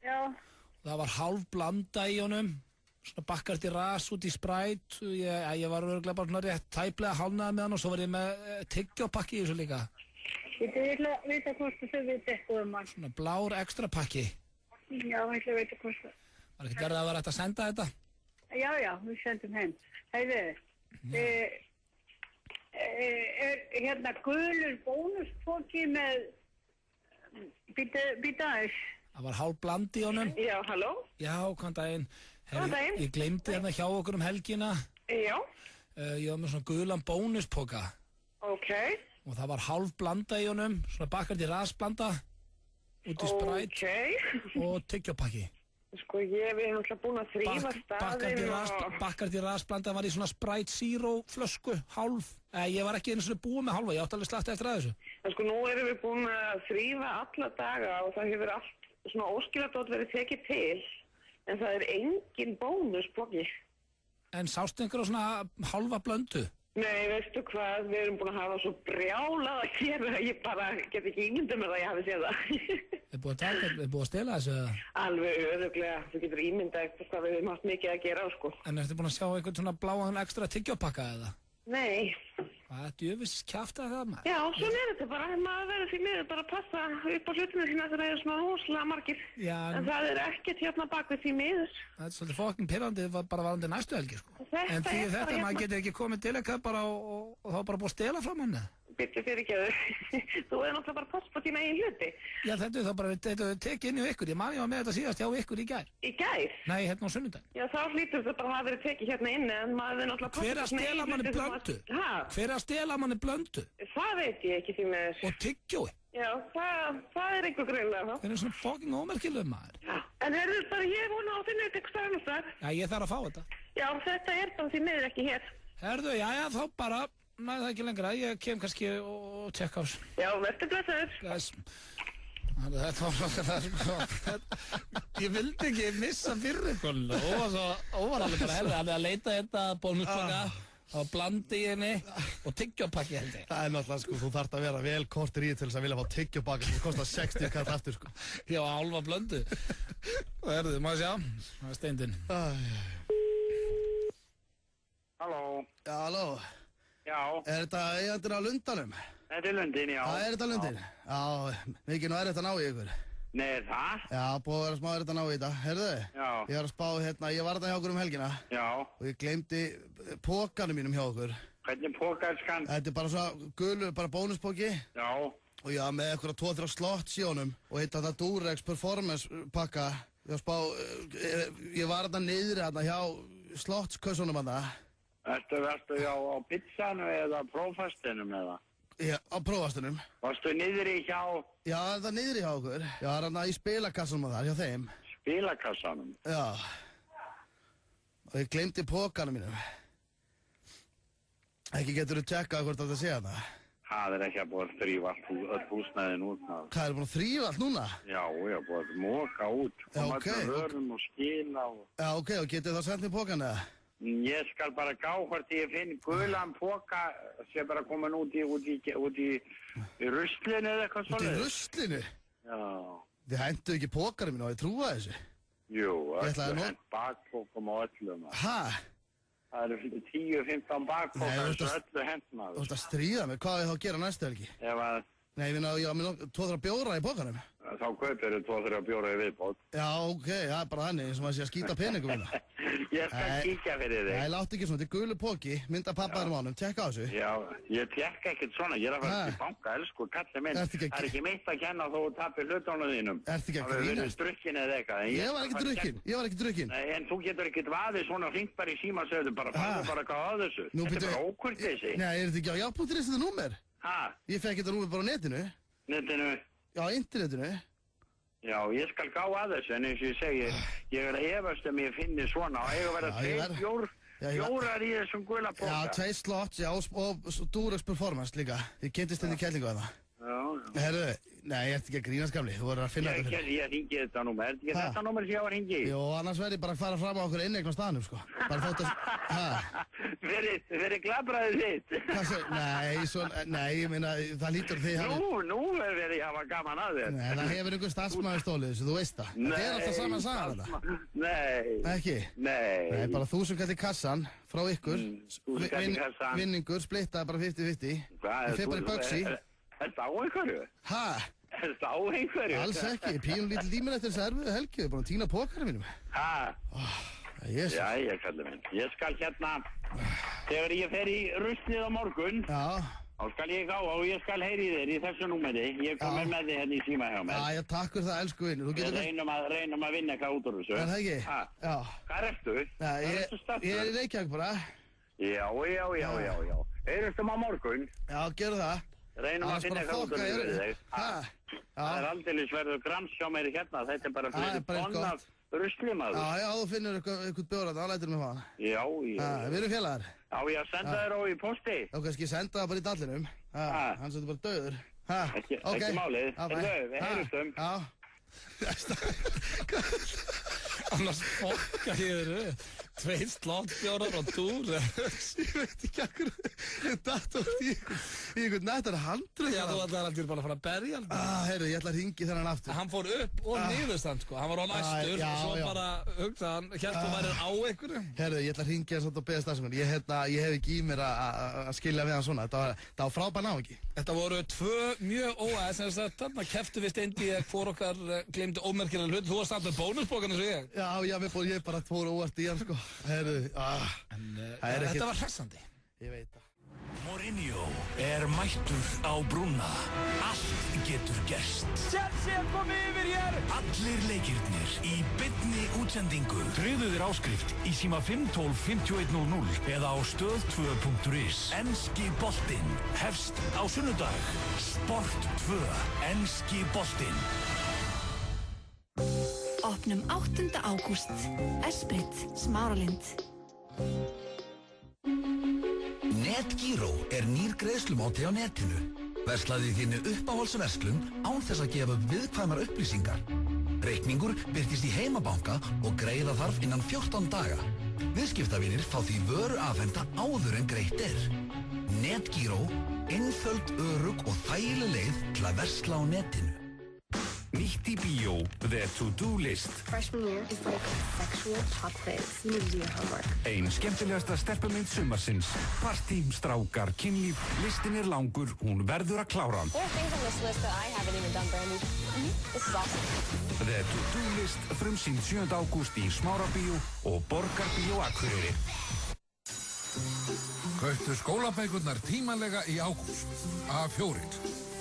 Já. Það var hálf blanda í honum. Svona bakkart í ras út í Sprite. Ég var örugglega bara svona rétt tæplega hálfnaði með hann og svo var ég með tyggjópakki í þessu líka. Ég vil vita hvort þú veit eitthvað um hann. Svona blár ekstra pakki. Já, ég vil vita hvort það. Var ekkert verið að vera hægt að senda þetta? Já, við sendum heim. Heiðu, hérna gulur bónuspokki með býta aðeins. Það var hálf bland í honum. Já, halló? Já, hvaðan daginn. Hvaðan daginn? Ég gleymdi hérna hjá okkur helgina. Já. Ég var með svona gulan bónuspoka. Ok. Og það var hálf blanda í honum, svona bakkart í rasblanda, út í Sprite og tyggjópakki. Sko, við erum alltaf búin að þrífa staðinn og... Bakkart í rasblanda var í svona Sprite Zero flösku, hálf. Ég var ekki einu svona búið með hálfa, ég átti alveg slagt eftir að þessu. En sko, nú erum við búin að þrífa alla daga og það hefur allt svona óskiladótt verið tekið til. En það er engin bónusblokki. En sástu einhverja svona hálfa blöndu? Nei, veistu hvað, við erum búin að hafa svo brjálað að gera að ég bara get ekki ímyndað mér að ég hafi séð það. Er búið að stela þessu? Alveg öðruglega, þú getur ímyndað eitthvað hvað við höfum haft mikið að gera, sko. En ertu búin að sjá einhvern svona bláan ekstra tyggjópakka eða? Nei. Hvað er djöfis kjafta það maður? Já, svona er þetta bara, maður verður því miður bara að passa upp á hlutinu sína þegar það er svona rosalega margir. Já. En það er ekkert hérna bak við því miður. Það er svolítið fokkin pirrandi bara varandi næstu helgi, sko. En því þetta maður getur ekki komið til eitthvað bara og þá bara búið að stela frá manni. Byrju fyrir ekki að þú er náttúrulega bara að passa på þína eigin hluti. Já, þetta er þá bara, þetta tekið inn í ykkur. Ég man ég var með þetta síðast hjá ykkur í gær. Í gær? Nei, hérna á sunnudaginn. Já, þá hlýtur þetta bara að hafa verið tekið hérna inni en maður er náttúrulega Hver að stela manni blöndu? Hver að stela manni blöndu? Það veit ég ekki því með Og tyggjói? Já, það er einhver greinlega. Það er svona fucking ómerkileg maður. Já, en heyrðu bara, ég vona að finna eitthvað annars þar. Já, ég þarf að fá þetta. Já, þetta er bara því miður ekki hér. Heyrðu, já, þá bara, næ, það ekki lengra, ég kem kannski og tjekka á þessu. Já, verður blessaður. Þetta var svona það, sko. Ég vildi ekki missa fyrir ykkur. Og var alveg bara heldur, hann er að leita þetta bónuspakka. þá blandi ég henni og tyggjopakki held ég. Það náttúrulega, sko, þú þarft að vera vel kortur í til þess að vilja fá tyggjopakki sem kostar 60 kall aftur, sko. Já, hálfa blöndu. Og erðu, maður sjá, það er Steindin. Halló. Já, halló. Já. Er þetta eigandur á Lundanum? Þetta er Lundin, já. Það er þetta Lundin? Já, mikið nú er þetta ná í ykkur. Nei, það? Já, búið að vera smá er þetta ná í þetta. Herðu, Já. ég var að spá hérna, ég var þetta hjá okkur helgina. Já. Og ég gleymdi pókanum mínum hjá okkur. Hvernig pókarskan? Þetta er bara svo gulur, bara bónuspóki. Já. Og ég var með eitthvað 2-3 slots í honum. Og hitt þetta Durex Performance pakka. Ég var að spá, ég var þetta niðri hérna hjá slotskössunum hérna. Ertu á pizzanu eða prófastinum eða? Já, á prófastinum. Varstu niðri hjá? Já, það er niðri hjá okkur. Já, það er hérna í spilakassanum og þar, hjá þeim. Spilakassanum? Já. Og ég gleymdi pókanum mínum. Ekki getur þú tjekkað hvort þetta sé það? Það er ekki að búið að þrýfa öll húsnæðin út. Hvað, er búin að þrýfa allt núna? Já, ég er búið að móka út. Já, ok. Og með vörum og skila og... Já, ok, og getið það sendt mér pókan eða? Ég skal bara gá hvort ég finn gulan póka sem bara komin út í ruslinu eða eitthvað svolítið. Út í ruslinu? Já. Þið hendu ekki pókanum mínu og ég trúa þessu? Jú, öllu hent bakpókum og öllum. Hæ? Það eru 10-15 bakpókar þessu öllu hentnaður. Þú ert að stríða mig, hvað er þá að gera næstu helgi? Nei, ég finna að ég var með 2-3 bjóra í pókanum. Þá kaupir þau 2-3 bjóra í viðbót. Já, ok, það er bara þannig, eins og maður sé að skýta peningum minna. Ég skal kíkja fyrir þig. Nei, láttu ekki svona, þetta er gulu póki, mynda pappaðurum ánum, tjekka á þessu. Já, ég tjekka ekkert svona, ég er að fara til banka, elsku, kallið minn. Það er ekki mitt að kenna þó þú tapir hlutunum þínum. Ertu ekki að grínast? Það hefur verið drukkin eða eitthvað. Ég var ekki drukkin. Nei, en þú getur ekkert vaðið svona hringt bara í símasöðu, bara farðu bara hvað að þessu. Þetta er bara ókurteisi. Nei, er þetta ekki á já.is þetta númer? Ég fekk þetta númer bara á netinu. Netinu? Já, internetinu. Já, ég skal gá að þessu, en eins og ég segi, ég er að efast ég finni svona og ég er að vera 2 bjórar í þessum gula póka. Já, 2 slots, já, og Durex Performance líka. Ég kynntist henni kellingu að það. Já. Herru, nei, ég ert ekki að grínast gamli, þú voru að finna þetta fyrir. Ég ringi þetta númer, er ekki þetta númer sem ég á að ringi? Jó, annars verði bara að fara fram á okkur innegn á staðnum, sko. Bara þótt að, Verið glabraðið þitt? Hvað segir, nei, ég meina, það lítur því að... Nú verið ég hafa gaman að þér. Nei, það hefur einhver starfsmæður stólið þessu, þú veist það. Það er alltaf saman sagan þetta. Nei. Ekki? Nei, bara 1000 kall í kassan frá ykkur. Vinningur, splittað bara 50-50. Ég fer bara í Bögsi. Er þetta á einhverju? Hæ? Er þetta á einhverju? Alls ekki, pínum lítið líminn eftir þess erfiðu helgi, við erum búin að týna pókarna mínum. Hæ? Jæja, kallið minn. Ég skal þegar ég fer í ruslið á morgun, þá skal ég gá og ég skal heyri þér í þessu númeri. Ég komið með þig hérna í síma hjá mér. Já, takk fyrir það, elsku vinnur. Við reynum að vinna eitthvað út úr þessu. Er það ekki? Já. Hvað ertu? Ég er í Reykjavík bara. Já. Eyrustum á morgun? Já, gerðu það. Reynum að finna eitthvað út úr þessu fyrir þig. Það er aldeilis verður grams hjá mér hérna. Þetta er bara fyrir tonn af rusli, maður. Já, þú finnur eitthvað bjóra, þá lætur mig fá hana. Já. Við erum félagar. Já, ég að senda þér á í posti. Já, kannski senda það bara í dallinum. Hann setur bara döður. Ekki málið. Við heyrustum. Já. Annars fokka hér 2 slottbjórar og dúr. Ég veit ekki akkur þetta í einhvern nættar handröð. Já, þú ætlaði aldrei bara að fara að berja. Heyrðu, ég ætla að ringi þennan aftur. Hann fór upp og niðurstand, sko. Hann var á næstur og svo bara hugsaðan, hélt þú værið á einhverju. Heyrðu, ég ætla að ringi hans og beða stafsmenn. Ég hef ekki í mér að skilja við hann svona. Þetta var frábær náungi. Þetta voru 2 mjög óæð sem sagt, þarna keftu við Steindi hvor okkar gleymdi ómerkilega hlut. Þú varst alltaf bónusbókan eins og ég. Já, ég bara fór óvart í hann, sko. Heyrðu, þetta var hressandi. Ég veit það. Mourinho er mættur á brúna. Allt getur gerst. Chelsea er komið yfir hér. Allir leikirnir í beinni útsendingu. Tryggðu þér áskrift í síma 512 5100 eða á stöð2.is. Enski boltinn hefst á sunnudag. Sport 2. Enski boltinn. Opnum 8. ágúst. Esprit, Smáralind. NetGiro er nýr greiðslumáti á netinu. Verslaði þínu uppáhaldsverslun án þess að gefa viðkvæmar upplýsingar. Reikningur birtist í heimabanka og greiða þarf innan 14 daga. Viðskiptavinir fá því vöru afhenta áður en greitt Netgyro, einföld, örugg og þægileg leið til að versla á netinu. Nýtt í bíó, The To-Do List. Freshman year is like sexual hot things. You need to do your homework. Ein skemmtilegasta stelpumynd sumarsins. Partí, strákar, kynlíf, listin langur, hún verður að klára hann. There are things on this list that I haven't even done, Brandy. This is awesome. The To-Do List, frumsýnd 7. ágúst í Smárabíó og Borgarbíó Akureyri. Kauptu skólabækurnar tímanlega í ágúst. A4.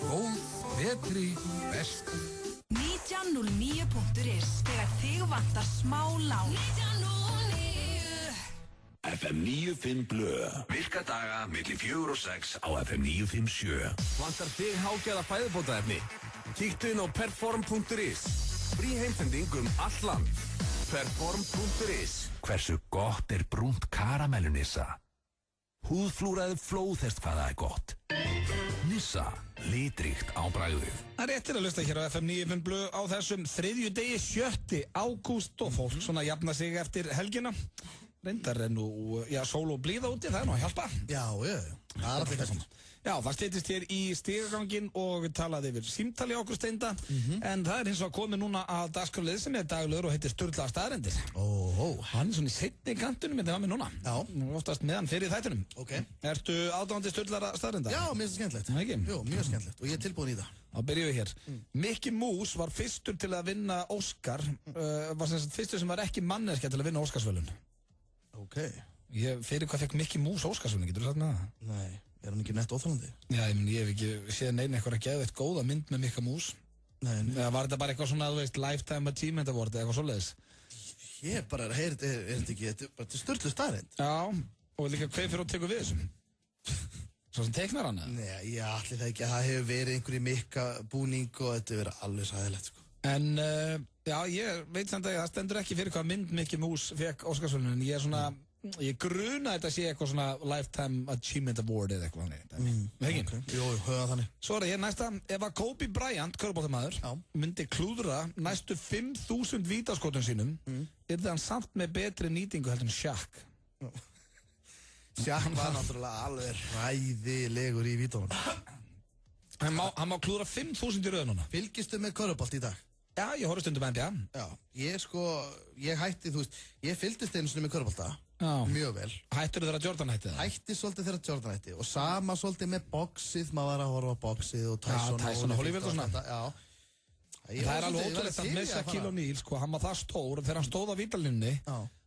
Góð, betri, best. 1909.is þegar þig vantar smá lán. 1909 FM 95 Blö. Virka daga milli 4 og 6 á FM 957. Vantar þig hágæða fæðubótaefni? Kíktu inn á perform.is. Frí heimsending all land. Perform.is. Hversu gott brúnt karamellu Nissa? Húðflúraði flóðhest hvað það gott. Nissa, litríkt á bragðið. Það réttir að hlusta hér á FM 95 Blö á þessum þriðjudegi 7. ágúst og fólk svona jafna sig eftir helgina. Reyndar nú, sól og blíða úti, það nú að hjálpa. Já, það allir festið. Já, það styttist hér í stigaganginn og talaði yfir símtali okkur Steinda, en það hins vegar komið núna að dagskrárlið sem daglegur og heitir Sturlaðar staðreyndir. Hann svona í seinni kantunum þetta var með núna. Já. Nú oftast meðan fyrir þættinum. Ok. Ertu aðdáandi Sturlaðar staðreynda? Já, mér finnst það skemmtilegt. Ekki? Jú, mjög skemmtilegt og ég tilbúin í það. Þá byrjum við hér. Mickey Mouse var fyrstur til að vinna Óskar, var sem sagt fyrstur sem var ekki manneskja til að vinna Óskarsverðlaun. Ok. Fyrir hvað fekk Mickey Mouse Óskarsverðlaun, getur þú sagt með það? Nei. Er hann ekki nett óþolandi? Já, ég hef ekki séð neina eitthvað að geða eitt góða mynd með Mickey Mouse. Nei. Eða var þetta bara eitthvað svona, þú veist, Lifetime Achievement Award eða eitthvað svoleiðis? Ég bara heyr, þetta ekki, þetta er sturluð staðreynd. Já, og líka hver fyrir að tekur við þessum? Svo sem teiknar hann? Nei, ég allir það ekki að það hefur verið einhverju Mikka búning og þetta hefur verið alveg sæðilegt, sko. En, já, ég veit samt að það stendur ekki fyrir hvað mynd Mickey Mouse fekk Óskarsverðlaun, en ég er svona... Ég gruna þetta sé eitthvað svona Lifetime Achievement Award eða eitthvað þannig. Okay. Jú, höfða þannig. Svo er það hér næsta. Ef að Kobe Bryant, körfuboltamaður, myndi klúðra næstu 5.000 vítaskotum sínum, yrði hann samt með betri nýtingu heldur en Shaq. Shaq var náttúrulega alveg ræðilegur í vítunum. Hann má klúðra 5.000 í röðu núna. Fylgistu með körfubolt í dag? Já, ég horfði stundum með NBA. Já, ég hætti, þú veist, ég fylgdist einu sinni með körfubolta. Mjög vel. Hættur þegar Jordan hætti það? Hætti svolítið þegar Jordan hætti og sama svolítið með boxið, maður var að horfa á boxið og Tyson og Holyfield og svona. Já. Það er alveg ótrúlegt að með Shaquille O'Neal, sko, hann var það stór og þegar hann stóð á vítalínunni,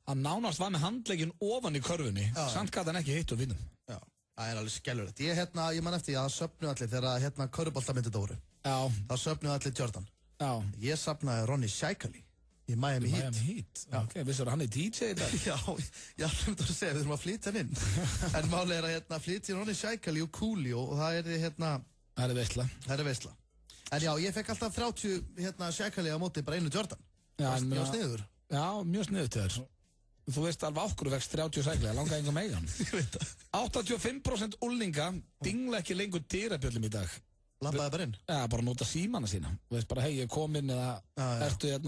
hann nánast var með handlegginn ofan í körfunni, samt gæti hann ekki hitt úr vítum. Já, það er alveg skellulegt. Ég man eftir að það söfnu allir þegar körfuboltamyndir dóru. Já. Það söfnu allir Jordan. Já. Ég safnaði Ronnie Shikely. Í Miami Heat. Ok, vissur hann DJ í dag? Já, ég ætlum þetta að segja, við þurfum að flytja hann inn. En málið er að flytja Ronnie Shikely og Coolio og það Það er veisla. Það er veisla. En já, ég fekk alltaf 30 Shikely á móti bara einu Jordan. Já, mjög sniður. Já, mjög sniður til þér. Þú veist alveg okkur vekst 30 Shikely, það langaði enga meigan. Ég veit það. 85% úlninga dingla ekki lengur dyrabjöllum í dag. Lampaði bara inn? Já, bara nota símana sína. Þú veist bara, hei, ég kom inn eða ertu ég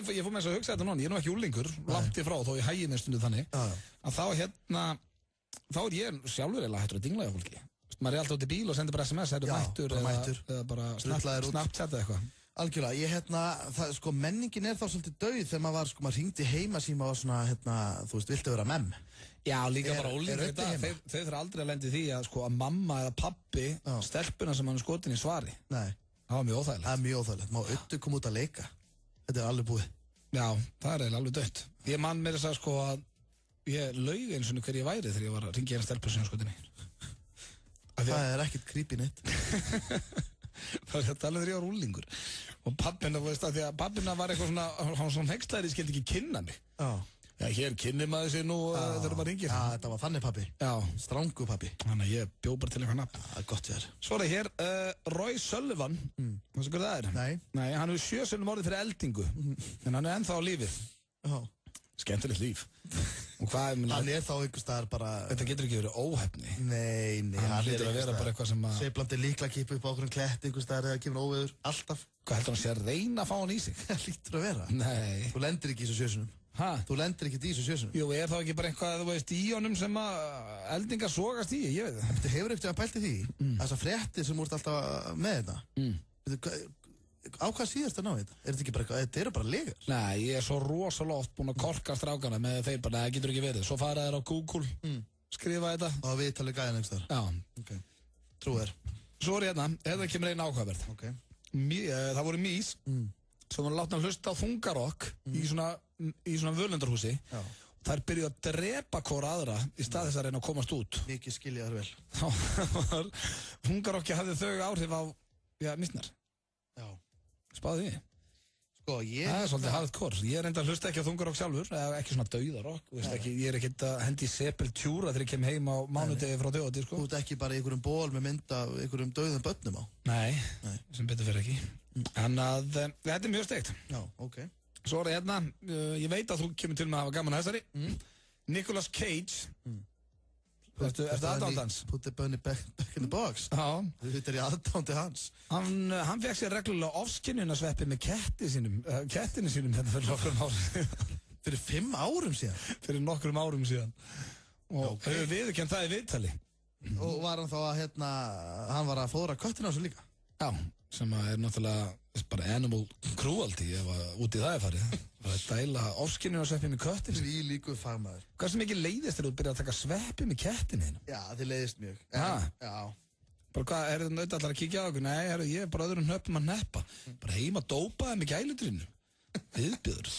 fór með þess að hugsa þetta núna, ég er nú ekki úlingur, langt í frá, þó ég hægi mér stundu þannig, að þá er ég sjálfur eða hættur að dingla hjá fólki. Maður er alltaf út í bíl og sendir bara SMS, er þú mættur eða bara Snapchat eða eitthvað. Algjörlega, sko, menningin er þá svolítið dauð þegar maður hringdi heima síma og svona, þú veist, viltu vera memm? Já, líka bara ólingar í dag, þau þurfa aldrei að lendi því að sko að mamma eða pappi stelpuna sem hann er skotin í svari. Nei. Það var mjög óþægilegt. Það er mjög óþægilegt, má Öttu koma út að leika. Þetta er alveg búið. Já, það er eiginlega alveg dött. Ég man með þess að sko að ég laug eins og hver ég væri þegar ég var að ringja eina stelpuna sem skotin í. Það er ekkert creepy neitt. Það er alveg þegar ég var úlingur. Og pappina, veist það, því að pappina var eitthvað svona, hann svona hengslaðir, ég skildi ekki kynna mig. Já, hér kynni maður sér nú þegar maður ringir. Já, þetta var þannig pappi. Já. Strángu pappi. Þannig að ég bjó bara til eitthvað nafn. Já, gott þér. Svo er það hér, Roy Sullivan. Hvað svo það er? Nei, hann hefur 7 sinnum orðið fyrir eldingu. En hann er ennþá á lífi. Já. Skemmtilegt líf. Og hvað, hann er þá einhvers staðar bara... Þetta getur ekki verið óhefni. Nei, hann hlýtur að vera bara eitthvað sem að... Sveiflandi líklakipu upp á okkur klett einhvers staðar eða kemur óveður, alltaf. Hvað heldur hann sé að reyna að fá hann í sig? Það hlýtur að vera. Nei. Þú lendir ekki í þessu sjösunum. Þú lendir ekkert í þessu sjösunum. Jú, þá ekki bara eitthvað, þú veist, í honum sem að eldingar sogast í, ég veit það. Þú hefur ekkert að pælt í því, þessar fréttir sem úrst alltaf með þetta. Á hvað síðast að ná þetta? Þetta ekki bara eitthvað, þetta eru bara legar. Nei, ég er svo rosalega oft búinn að korka strákana með þeir bara, það getur ekki verið. Svo fara þær á Google, skrifa þetta. Og við talið gæðan einhverstaðar. Já. Ok, trú þér. Svo er þetta kemur einn ákvæðverð. Ok. Það voru mís sem voru látna að hlusta á þungarokk í svona völundarhúsi. Já. Þær byrjuðu að drepa hvora aðra í stað þess að reyna að komast út. Mikið skilja þar vel. Þungarokki hafði þau áhrif á, nýstnar. Já. Spáði því. Sko, það er svolítið hardcore. Ég reynda að hlusta ekki á þungarokk sjálfur, eða ekki svona dauðarokk. Ég er ekkert að hendi í Sepultura þegar ég kem heim á mánudegi frá döðati, sko. Þú ert ekki bara í einhverjum ból með mynd af einhverjum dauðum börnum á? Nei, sem betur fyrir ekki. En þetta er mjög steikt. Já, ok. Svo er ég veit að þú kemur til með að hafa gaman að þessari. Nicolas Cage. Ertu aðdándans? Put the bunny back in the box. Já. Þetta er í aðdándi hans. Hann fekk sér reglulega ofskynjunasveppi með kettinu sínum hérna fyrir nokkrum árum. Fyrir 5 árum síðan? Fyrir nokkrum árum síðan. Og hefur viðurkennt það í viðtali. Og var hann þá að hann var að fóðra köttina á sig líka? Já, sem er náttúrulega bara animal cruelty ef út í það er farið. Það er dæla ofskynjunasveppi með köttinu. Því líkuð fagmaður. Hvað sem ekki leiðist þegar þú byrjar að taka sveppi með kettinu þínu? Já, þið leiðist mjög. Já. Bara hvað, er þetta nautallar að kíkja á okkur? Nei, ég er bara öðrum hnöppum að neppa. Bara heima dópaði með gæludrinu. Viðbjöður.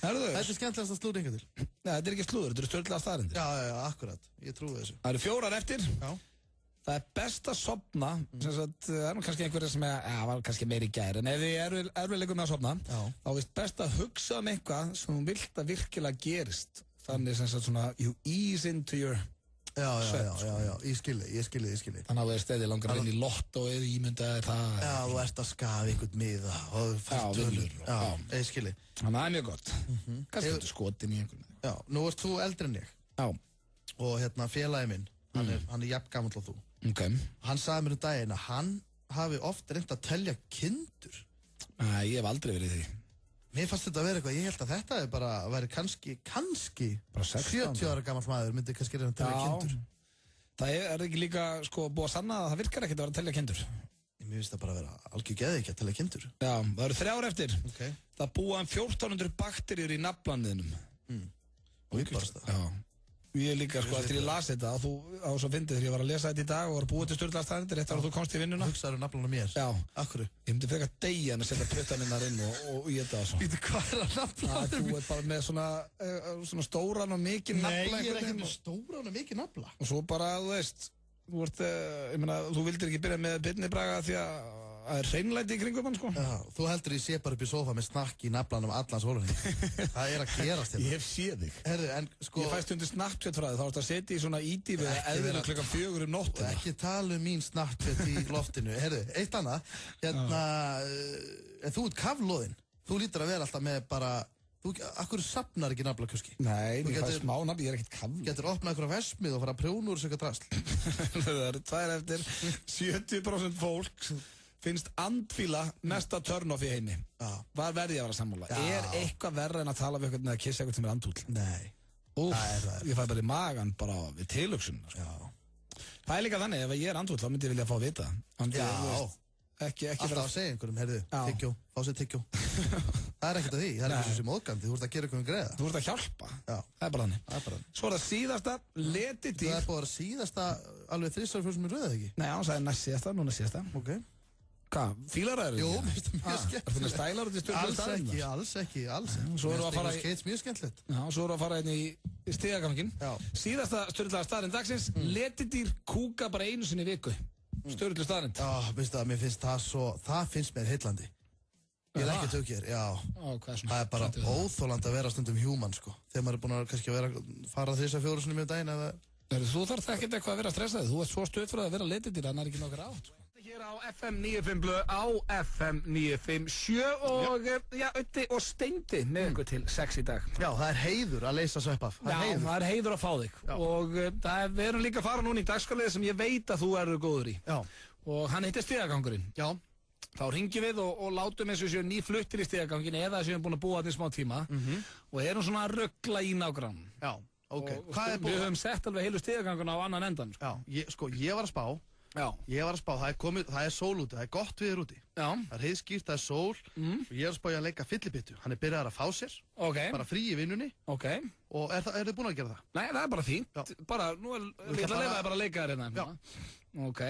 Þetta er skemmtilegast að slúra einhver til. Nei, þetta er ekki slúður, þetta eru stjórnlega staðarindir. Já, akkurat. Ég trúi þessu. Það eru 4 eftir. Já. Það er best að sofna, það er nú kannski einhverja sem var kannski meiri í gær, en ef þið eru erfiðleikum með að sofna, þá er best að hugsa eitthvað sem þú vilt að virkilega gerist. Þannig sem svona, you ease into your svefn. Já, ég skilji. Þannig að þú er stæðið langar inn í lottóið, ímyndaðir það. Já, þú ert að skafa einhvern miða og þú fært tölur. Já, ég skilji. Þannig að það er mjög gott. Kannski þetta skotin í einhvern. Já, nú ert þú eldri en ég. Já. Og félagi minn, hann er jafn gamall og þú. Ok. Hann sagði mér daginn að hann hafi oft reynt að telja kindur. Nei, ég hef aldrei verið í því. Mér fannst þetta að vera eitthvað, ég held að þetta væri kannski 70 ára gamall maður myndi kannski reyna að telja kindur. Það er ekki líka búið að sanna að það virkar ekkert að vera að telja kindur. Mér finnst það bara að vera algjör geði ekki að telja kindur. Já, það eru 3 eftir. Okay. Það búa 1400 bakteríur í nafnlandiðnum. Og ég bara það. Já. Ég líka, eftir ég las þetta og þú á svo fyndið þegar ég var að lesa þetta í dag og var búið til sturlaða staðindir eftir að þú komst í vinnuna. Hugsaður nafnlana mér? Já. Akkurru? Ég myndi frekar deyja en að setja puttaninn þar inn og ég þetta svo. Býtu, hvað er að nafnla? Þú ert bara með svona stóran og mikinn nafla. Nei, ég er ekki með stóran og mikinn nafla. Og svo bara, þú veist, þú vildir ekki byrja með Birni Braga því að það er hreinlæti í kringum hann, sko. Já, þú heldur ég sé bara upp í sofa með snakk í naflanum allans hólunni. Það er að gerast þetta. Ég hef séð þig. Herðu, en sko... Ég fæst undir Snapchat frá þig, þá ertu að setja í svona ídífi eða klukkan 4 nóttina. Ekki tala mín Snapchat í loftinu. Herðu, eitt annað, en þú ert kaflóðinn. Þú lítur að vera alltaf með bara... Akkur safnar ekki naflakjöski? Nei, ég fæ smá nafn, ég er ekkert kafl. Getur opnað einhverja versmið og fara að prjóna úr þessu eitthvað drasl. Það eru 2 eftir, 70% fólk finnst andfíla mesta turn-off í heimi. Hvað verði ég að vera sammála? Er eitthvað verra en að tala við eitthvað eða kissa eitthvað sem er andfúll? Nei. Ég fæ bara í magan bara við tilhugsun. Það er líka þannig, ef ég er andfúll þá myndi ég vilja fá að vita. Ekki alltaf að segja einhverjum, heyrðu, tyggjó, fá sér tyggjó. Það er ekkert að því, það er eitthvað sem móðgandi, þú ert að gera eitthvað um greiða. Þú ert að hjálpa, það er bara þannig. Svo er það síðasta, letidýr. Það er búið að vera síðasta alveg 3 ára fyrir sem er rauðið, ekki? Nei, hann sagði næst síðasta, núna síðasta. Ok. Hvað, fílar það eru? Jú, mér finnst það mjög skemmt. Er það stælar út í stjórnum staðinn? Alls ekki. Svo erum við að fara í... Skates mjög skemmtilegt. Já, svo erum við að fara inn í stigaganginn. Síðasta stjórnlega staðinn dagsins, letidýr kúka bara einu sinni í viku. Stjórnlega staðinn. Já, veistu það, mér finnst það finnst mér heillandi. Ég er ekki að tjóka hér, já. Það er bara óþólandi að vera stundum human, sko. Þegar maður er búin að kannski fara 3-4 sinni með daginn eða... Þú þarf ekkert eitthvað að vera stressaðið, þú ert svo stöðfröð að vera letidýr, þannig er ekki nokkar átt. Hér á FM 95 Blö, á FM 957 og Öddi og Steindi með ykkur til 6 í dag. Já, það er heiður að leysa svepp af. Já, það er heiður að fá þig. Og við erum líka að fara núna í dagskalið sem ég veit að þú eru góður í. Já. Og hann heitir Stigagangurinn. Já. þá ringjum við og látum eins og séu nýfluttir í stigagangin eða séum búin að búa þetta í smá tíma og erum svona að ruggla í nágrann. Já, ok. Við höfum sett alveg heilu stigaganguna á annan endan. Já, ég var að spá. Já. Ég var að spá, það er sól úti, það er gott viður úti. Já. Það er heiðskýrt, það er sól og ég er að spá ég að leika fyllibittu. Hann er byrjaðar að fá sér, bara frí í vinnunni. Ok. Og er þið búin að gera það? Nei, það er bara fínt. Bara, nú er ég ætla að leifa þið bara að leika þér hérna. Já. Ok.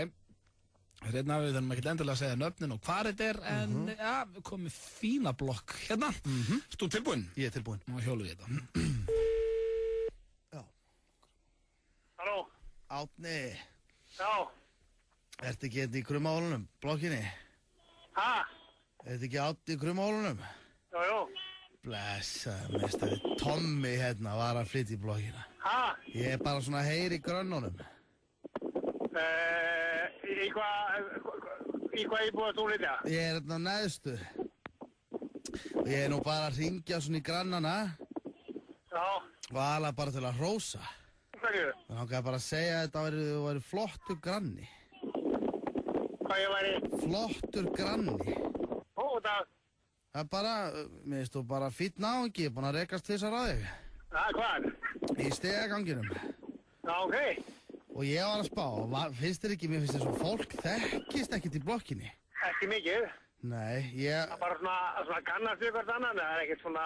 Hérna við þurfum ekki endilega að segja nöfnin og hvað þetta er, en já, við komum með fína blokk hérna. Þú tilbúinn? Ég er tilbúinn. Nú hjólum við þetta. Já. Halló? Átni. Já. Ertu ekki hérna í Krummahólunum, blokkinni? Hæ? Ertu ekki átt í Krummahólunum? Jú. Blessaði, meistari. Tommi hérna var að flytja í blokkina. Hæ? Ég er bara svona heyri í grönnunum. Í hvað íbúðar þú flytja? Ég er hérna neðstu. Og ég er nú bara að ringja svona í grannana. Já. Og alveg bara til að hrósa. Hvað er það? Þannig að ég bara að segja að þetta væri flottur granni. Hvað ég væri? Flottur granni. Ó, það? Það er bara, mér finnst þú bara fínn náungi, ég er búinn að rekast þessar á þig. Hvað? Í stegaganginum. Já, ok. Og ég var að spá, finnst þér ekki, mér finnst þess að fólk þekkist ekkert í blokkinni. Ekki mikið. Nei, ég... Það er bara svona kannast við hvert annan, það er ekkert svona,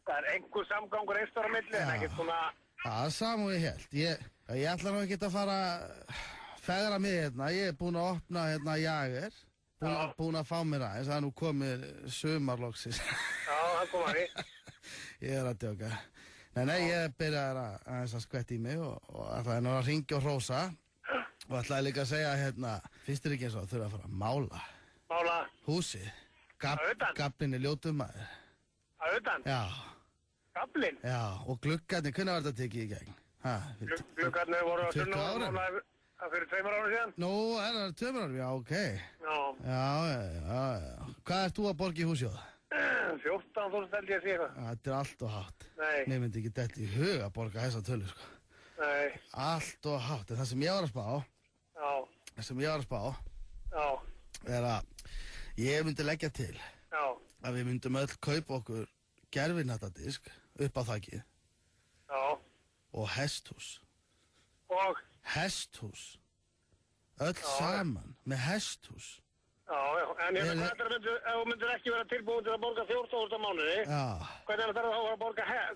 það er einhver samgangur einstar á milli, en ekkert svona... Það er saman við held. Ég ætla nú ekki að fara fegra mig hérna, ég er búinn að opna hérna Jager, búinn að fá mér aðeins, það er nú komið sumarloksis. Já, það kom að því. Ég er að djóka. Nei, ég byrjaði aðeins að skvetta í mig og ætlaði nú að ringja og hrósa og ætlaði líka að segja hérna, finnst þér ekki eins og þurfa að fara að mála? Mála? Húsið. Gaflinn er ljótum maður. Að utan? Já. Gaflinn? Já, og gluggarnir, hvernig var þetta tekið í gegn? Gluggarnir voru á 20 árum? Fyrir 2 árum síðan? Nú, er það 2 árum? Já, ok. Já. Já. Hvað ert þú að borga í húsjóð? 14.000 held ég að sé eitthvað. Þetta er allt og hátt. Nei. Mér myndi ekki dett í hug að borga þessa tölu, sko. Nei. Allt og hátt. En það sem ég var að spá, er að ég myndi leggja til að við myndum öll kaupa okkur gerfinhattadisk upp á þakið. Já. Og hesthús. Og? Hesthús. Öll saman með hesthús. Já, en ef þú myndir ekki vera tilbúin til að borga 14.000 á mánuði, hvernig er það þá að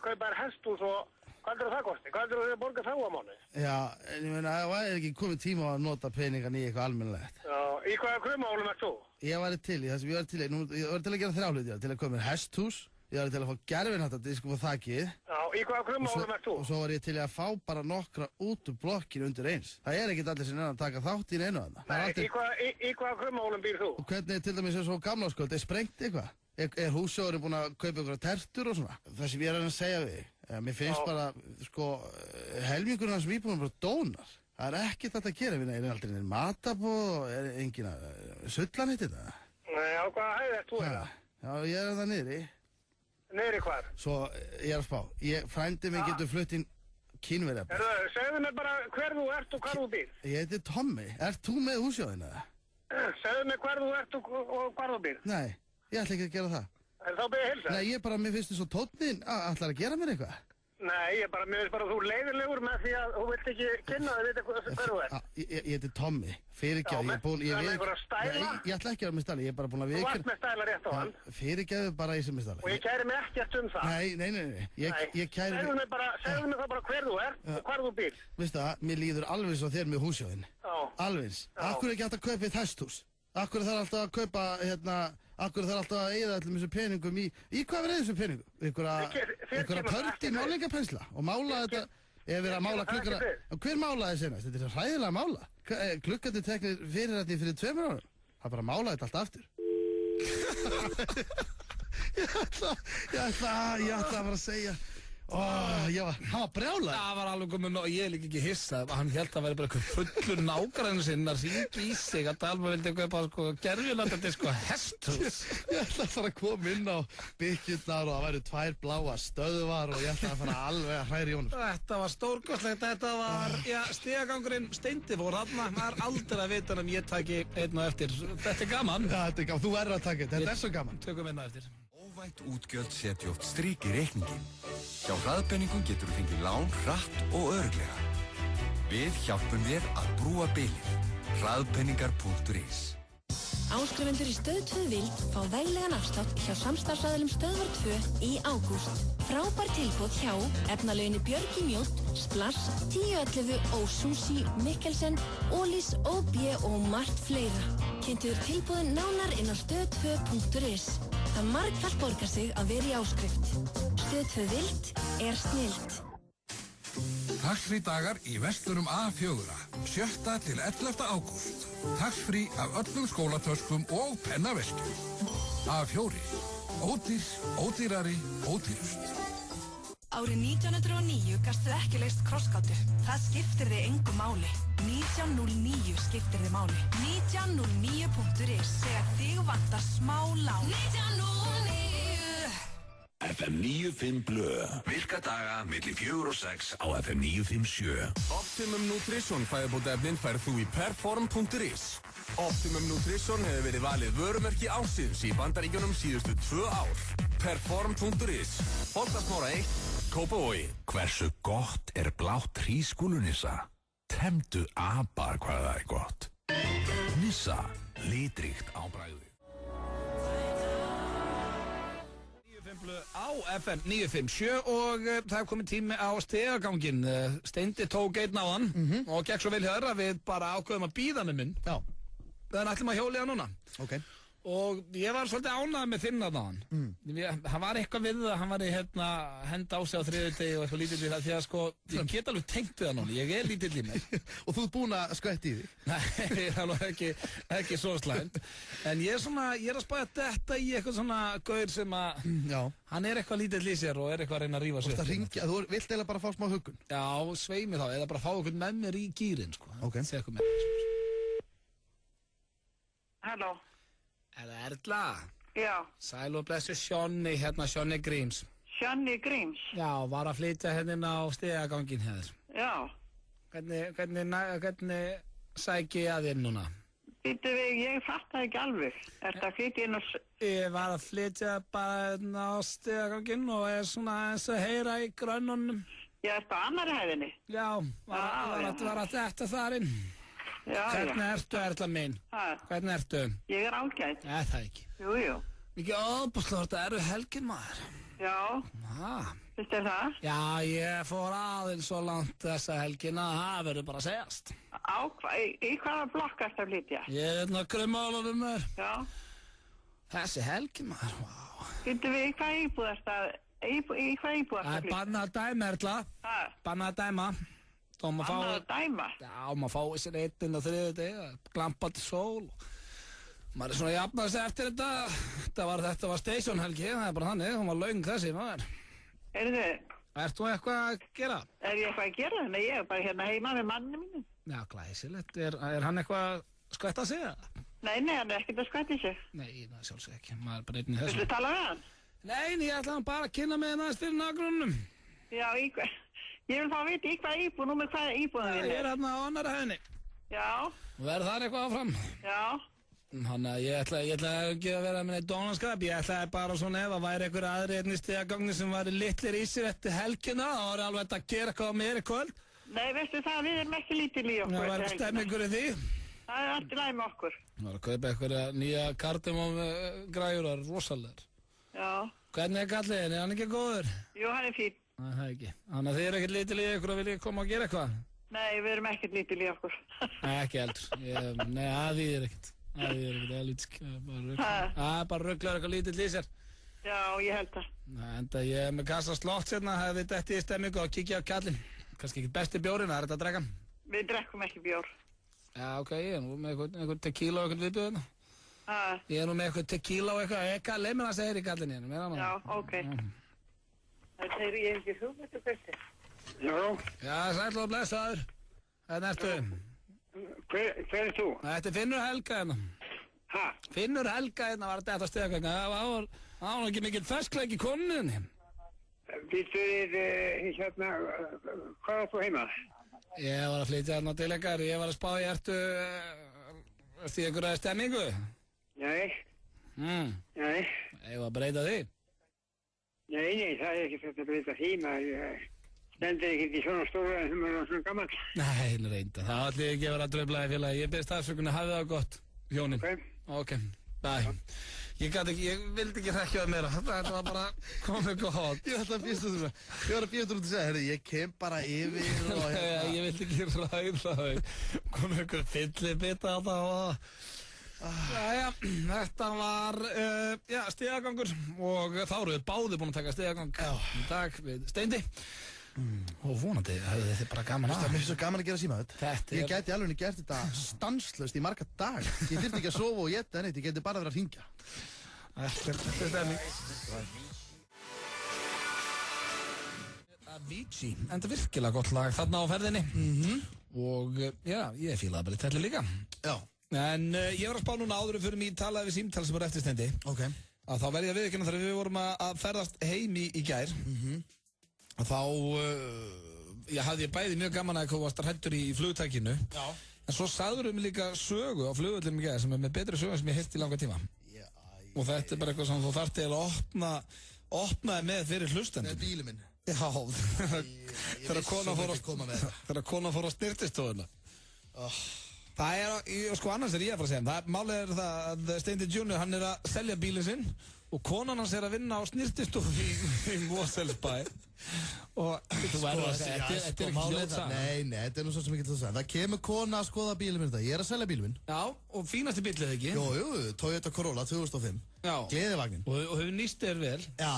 kaupa þér hesthús og hvað er það kosti? Hvað er það að borga þá á mánuði? Já, en ég meina, það er ekki komið tíma að nota peningan í eitthvað almennilegt. Já, í hvaða krumahólum ert þú? Ég væri til í það sem ég væri til í, ég væri til að gera 3 hluti, til að koma með hesthús, ég væri til að fá gerfinhattadisk upp á þakið. Já, í hvaða krumahólum ert þú? Og svo var ég til að fá bara nokkra út úr blokkinu undir eins. Það er ekkert allir sem er að taka þátt í einu að það. Nei, í hvaða krumahólum býr þú? Og hvernig til dæmis er svo gamláskvöld, er sprengt eitthvað? Er húsjóðurinn búinn að kaupa ykkur tertur og svona? Það sem ég er að segja við, mér finnst bara, sko, helmingurinn hans íbúðum bara dónar. Það er ekkert þetta að gera, við erum aldrei neinn matabóð og er engin að sullan hitt þetta. Nei, á hvaða hæð ert þú þetta? Já, ég er það niðri. Niðri hvar? Svo, ég er að spá, frændi mig getur flutt inn Kínverjabæð. Segðu mér bara hver þú ert og hvar þú býr. Ég heiti Tommi, ert þú með húsjóðina? Segðu mér hver þú ert og hvar þú býr. Nei, ég ætla ekki að gera það. En þá byrja að hilsa? Nei, mér finnst þið svo tónnin, ætlar að gera mér eitthvað? Nei, mér finnst bara að þú leiðilegur með því að þú vilt ekki kynna þig vita hver þú ert. Ég heiti Tommi, fyrirgefðu, ég ætla ekki að vera með stæli, ég er bara búin að Þú varst með stæla rétt á hann. Fyrirgefðu bara ég sem með stæli. Og ég kæri mig ekkert það. Nei, ég kæri mig... Segðu mér þá bara hver þú ert og hvar þú býr. Veistu það, mér líður alveg svo þér með húsjóðin. Alveg. Akkur er ekki hægt að kaupa eitt hesthús? Akkur þarf alltaf að kaupa, akkur þarf alltaf að eyða allir þessum peningum í hvað verður þessum peningum? Einhverja pörti málingapensla og mála þetta, ef við erum að mála klukkara, hver málaði senast? Þetta er hræðilega að mála. Klukkandi teknir fyrir þetta fyrir 2 árum. Það er bara að mála þetta allt aftur. Ég ætla að fara að segja, Hann var brjálaður. Það var alveg komin og ég líka ekki hissað. Hann held að það væri bara eitthvað fullur nágrann sinn að hringi í sig að Dalma vildi kaupa sko gerjulandadisk og hesthús. Ég ætla að fara að koma inn á byggjurnar og það væru 2 bláa stöðvar og ég ætla að fara alveg að hræra í honum. Þetta var stórkostlegt, þetta var, stigagangurinn Steindi fór þarna. Það er aldrei að vita um ég taki einn og eftir. Þetta er gaman. Já, þetta er gaman. Þú verður að taka þetta er svo gaman. Tökum einn og eftir. Óvænt útgjöld setja oft strik í reikningin. Hjá Hraðpenningum getur þú fengið lán hratt og örugglega. Við hjálpum þér að brúa bilið. Hraðpenningar.is. Áskrifendur í Stöð 2 Vild fá veglegan afslátt hjá samstarfsaðilum Stöðvar 2 í ágúst. Frábær tilboð hjá efnalauginni Björg í Mjótt, Splass, 1011 og Sushi, Mikkelsen, Ólís, OB og margt fleira. Kynntu þér tilboðin nánar inn á stöð2.is. Það margfalt borgar sig að vera í áskrift. Stöð 2 Vild er snillt. Taxfrí dagar í verslurum A4, 7. til 11. ágúst. Taxfrí af öllum skólatöskum og pennaveskjum. A4, ódýrari, ódýrust. Árið 1909 gastu ekki leyst krossgátu. Það skiptir þig engu máli. 1909 skiptir þig máli. 1909.is þegar þig vantar smá lán. 1909 FM 95 Blö. Virka daga milli 4 og 6 á FM 957. Optimum Nutrition fæðubótaefnin færð þú í perform.is. Optimum Nutrition hefur verið valið vörumerki ársins í Bandaríkjunum síðustu 2 ár. Perform.is. Holtasmára 1, Kópavogi. Hversu gott er blátt hrísskúlunissa? Temdu apar hvað það er gott. Nissa, litríkt á bragði. Á FM 957 og það er komið tími á stigaganginn. Steindi tók einn á hann og gekk svo vel hjá þér að við bara ákveðum að bíða með minn. Já. Þannig ætlum að hjóli hann núna. Ok. Og ég var svolítið ánægð með þinn að hann. Hann var eitthvað við það, hann var í henda á sig á þriðjudegi og eitthvað lítill við það því að sko, ég get alveg tengt við það núna, ég er lítill í mig. Og þú ert búinn að skvætta í því? Nei, það er nú ekki svo slæmt. En ég er að spæja þetta í eitthvað svona gaur sem að, hann er eitthvað lítill í sér og er eitthvað að reyna að rífa sér. Þú vilt eiginlega bara fá smá huggun? Já, svei mig þá, eða bara fá okkur með mér í gírinn, sko. Ok. Halló. Er það Erla? Já. Sæl og blessu Sjonni, Sjonni Gríms. Sjonni Gríms? Já, var að flytja inn á stigaganginn hér. Já. Hvernig sæki ég að þér núna? Býttu við, ég fatt það ekki alveg. Ertu að flytja inn á... Ég var að flytja bara inn á stigaganginn og er svona eins að heyra í grönnunum. Já, ertu á annari hæðinni? Já, var að þetta þar inn. Já, Hvernig ertu, Erla mín? Hvernig ertu? Ég er ágætt. Það ekki. Jú. Mikið óbúslega, þetta eru helgin maður. Já. Finnst þér það? Já, ég fór aðeins svo langt þessa helgina að það verður bara að segjast. Í hvaða blokk ertu að flytja? Ég er Grummálunum maður. Já. Þessi helgin maður, vá. Býttu við, í hvaða íbúð ertu að flytja? Það er bannað að dæma, Erla. Bannað að dæma. Bannað að dæma? Já, maður fái sér einn og þriðjudegi, glampandi sól. Maður er svona jafnast eftir þetta. Þetta var stationhelgi, það er bara þannig. Hún var löng þessi, maður. Heyrðu. Ert þú eitthvað að gera? Er ég eitthvað að gera? Nei, ég er bara hérna heima með manninu mínu. Já, glæsilegt. Er hann eitthvað að skvætta sig? Nei, hann er ekkert að skvætta sig. Nei, það sjálfsög ekki. Maður er bara einn í þessu. Viltu tala við hann? Nei, ég ætla hann bara að kynna með hann aðeins fyrir nágrunum. Já, ég vil fá að vita í hvaða íbúð, nú með hvaða íbúðan þín er. Ég er hérna á annarri hæðinni. Já. Og verður þar eitthvað áfram. Já. Þannig að ég ætla ekki að vera með neitt dónaskap. Ég ætlaði bara svona ef að væri einhver aðri í stigagangni sem væri litlir í sér eftir helgina. Það var alveg að gera eitthvað með í kvöld. Nei, veistu það, við erum ekki lítil í okkur. Það var ekki stemmingur í því. Það er allt í lagi með okkur. Það var að kaupa eitthvað nýja kardamóm græjur, það er rosalegar. Já. Hvernig er kallinn? Er hann ekki góður? Jú, hann er fín. Það er ekki. Þannig að þið eru ekkert lítil í ykkur og viljið koma og gera eitthvað? Nei, við erum ekkert lítil í okkur. Nei, ekki heldur. Nei, það er ekkert. Það er bara rugglar eitthvað lítill í sér. Já, ég held það. Enda ég er með kassa slott hérna, hefði dettið í stemmingu og kikið á kallinn. Kannski ekki besti bjórinn, það er þetta að drekka. Við drekkum ekki bjór. Já, ok, ég er nú með eitthvað tequila og eitthvað viðbjöð hérna. Ég er nú með eitthvað tequila og eitthvað leið mér að segja í kallinn hérna. Já, ok. Það segir ég ekki hugmyndu hvernig. Já. Já, sæll og blessaður. Hvernig ertu? Hver er þú? Þetta er Finnur Helga hérna. Hæ? Finnur Helga hérna var þetta stegaganga. Það var ekki mikill ferskleik í konunni. Býttu þið hérna, hvað er þú heima? Ég var að flytja hérna til ykkar. Ég var að spá í ertu í einhverja stemmingu? Nei. Nei. Ég var að breyta því. Nei, það er ekki þetta að breyta því. Maður stendur ekki í svona stóra en það er svona gammal. Nei, reynda. Það ætli ekki að vera að dröfla í félagi. Ég byrst afsökunni, hafið það gott, hjónin. Ok. Bæ. Ég vildi ekki hrekkja það meira. Þetta var bara komið gott. Ég var að býsta þú. Ég var að býsta þú að segja, herri, ég kem bara yfir og hérna. Ég vildi ekki ræða þau. Komið ykkur fyllibita á það og... Jæja, þetta var, stigagangur og þá eru við báðir búin að taka stigagang í dag við Steindi. Og vonandi hafði þið bara gaman að. Mér finnst svo gaman að gera símaðut. Ég gæti alveg gert þetta stanslaust í marga dag. Ég þyrfti ekki að sofa og éta neitt, ég geti bara verið að hringja. Þetta er stemning. Avicii, enda virkilega gott lag þarna á ferðinni. Og ég fílaði bara í telli líka. Já. En ég var að spá núna áður fyrir mig talaði við símtal sem var eftir Steindi. Ok. Að þá verði ég að viðurkenna þegar við vorum að ferðast heim í gær. Að þá hafði ég bæði mjög gaman að þú varst hræddur í flugtækinu. Já. En svo sagður mig líka sögu á flugvöllum í gær sem með betri sögu sem ég heilt í langa tíma. Og þetta er bara eitthvað sem þú þarft til að opnaði með fyrir hlustendum. Með bílum minn. Já, þegar kona fór á snirtistofuna. Það er, sko annars ég að fara að segja, málið er það að Steindi Junior, hann er að selja bílinn sinn og konan hans er að vinna á snirtistofu í Mosfellsbæ og þú verður að segja, þetta er ekki ljótsa. Nei, þetta er nú svo sem ekki til að segja. Það kemur kona að skoða bílinn minn þetta, ég er að selja bílinn minn. Já, og fínasti bílið ekki? Jú, Toyota Corolla 2005. Já. Gleðivagnin. Og hefur nýst þér vel? Já.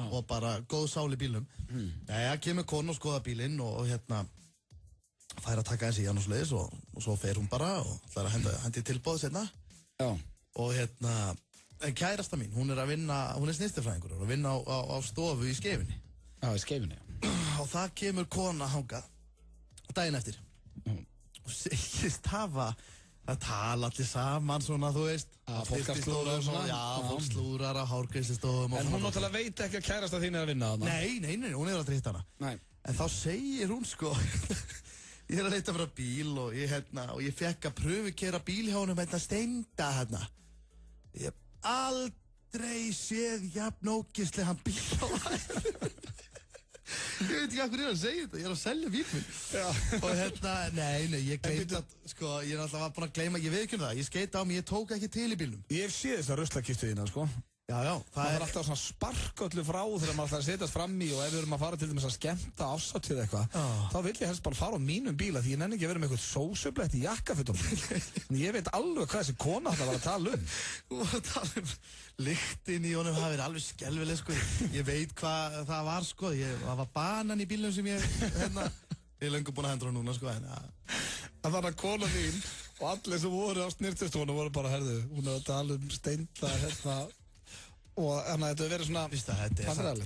Og bara góð sál í bílnum. Nei, kemur kona að skoða bílinn og hérna fær að taka eins í hann og sliðis og svo fer hún bara og ætlar að hendi tilbóð setna. Já. Og hérna, kærasta mín, hún er snyrtifræðingur og vinna á stofu í Skeifunni. Já, í Skeifunni. Og það kemur kona hangað daginn eftir. Og segist hafa að tala allir saman svona, þú veist. Fólk að slúra og svona. Já, fólk slúrar á hárgreiðslustofum. En hún náttúrulega veit ekki að kærasta þín er að vinna þarna. Nei, hún er aldrei hitt hana. Nei. En þá segir hún sko, ég er að leita frá bíl og ég fekk að pröfukeyra bíl hjá honum Steinda hérna. Ég hef aldrei séð jafn ógeðslegan bíl á hæð. Ég veit ekki hvað ég er að segja þetta, ég er að selja bíl minn. Og nei, ég gleymt að, sko, ég náttúrulega var búinn að gleyma, ég veit ekki það, ég skeita á mig, ég tók ekki til í bílnum. Ég sé þess að ruslakistu þína, sko. Já, það er alltaf svona sparkollu frá þegar maður ætlar að setjast fram í og ef við erum að fara til dæmis að skemmta afsáttíð eitthvað, þá vil ég helst bara fara á mínum bíla því ég nenni ekki að vera með eitthvað sósublett í jakkafötum. En ég veit alveg hvað þessi kona þetta var að tala um. Þú var að tala um lyktin í honum, það verið alveg skelvileg, sko. Ég veit hvað það var, sko. Það var banan í bílnum sem ég er löngu búinn að hendur á núna, sko. Það var að kona þín og allir sem voru á snirtistofunum voru bara, hún er að tala um Steinda, og þannig að þetta verið svona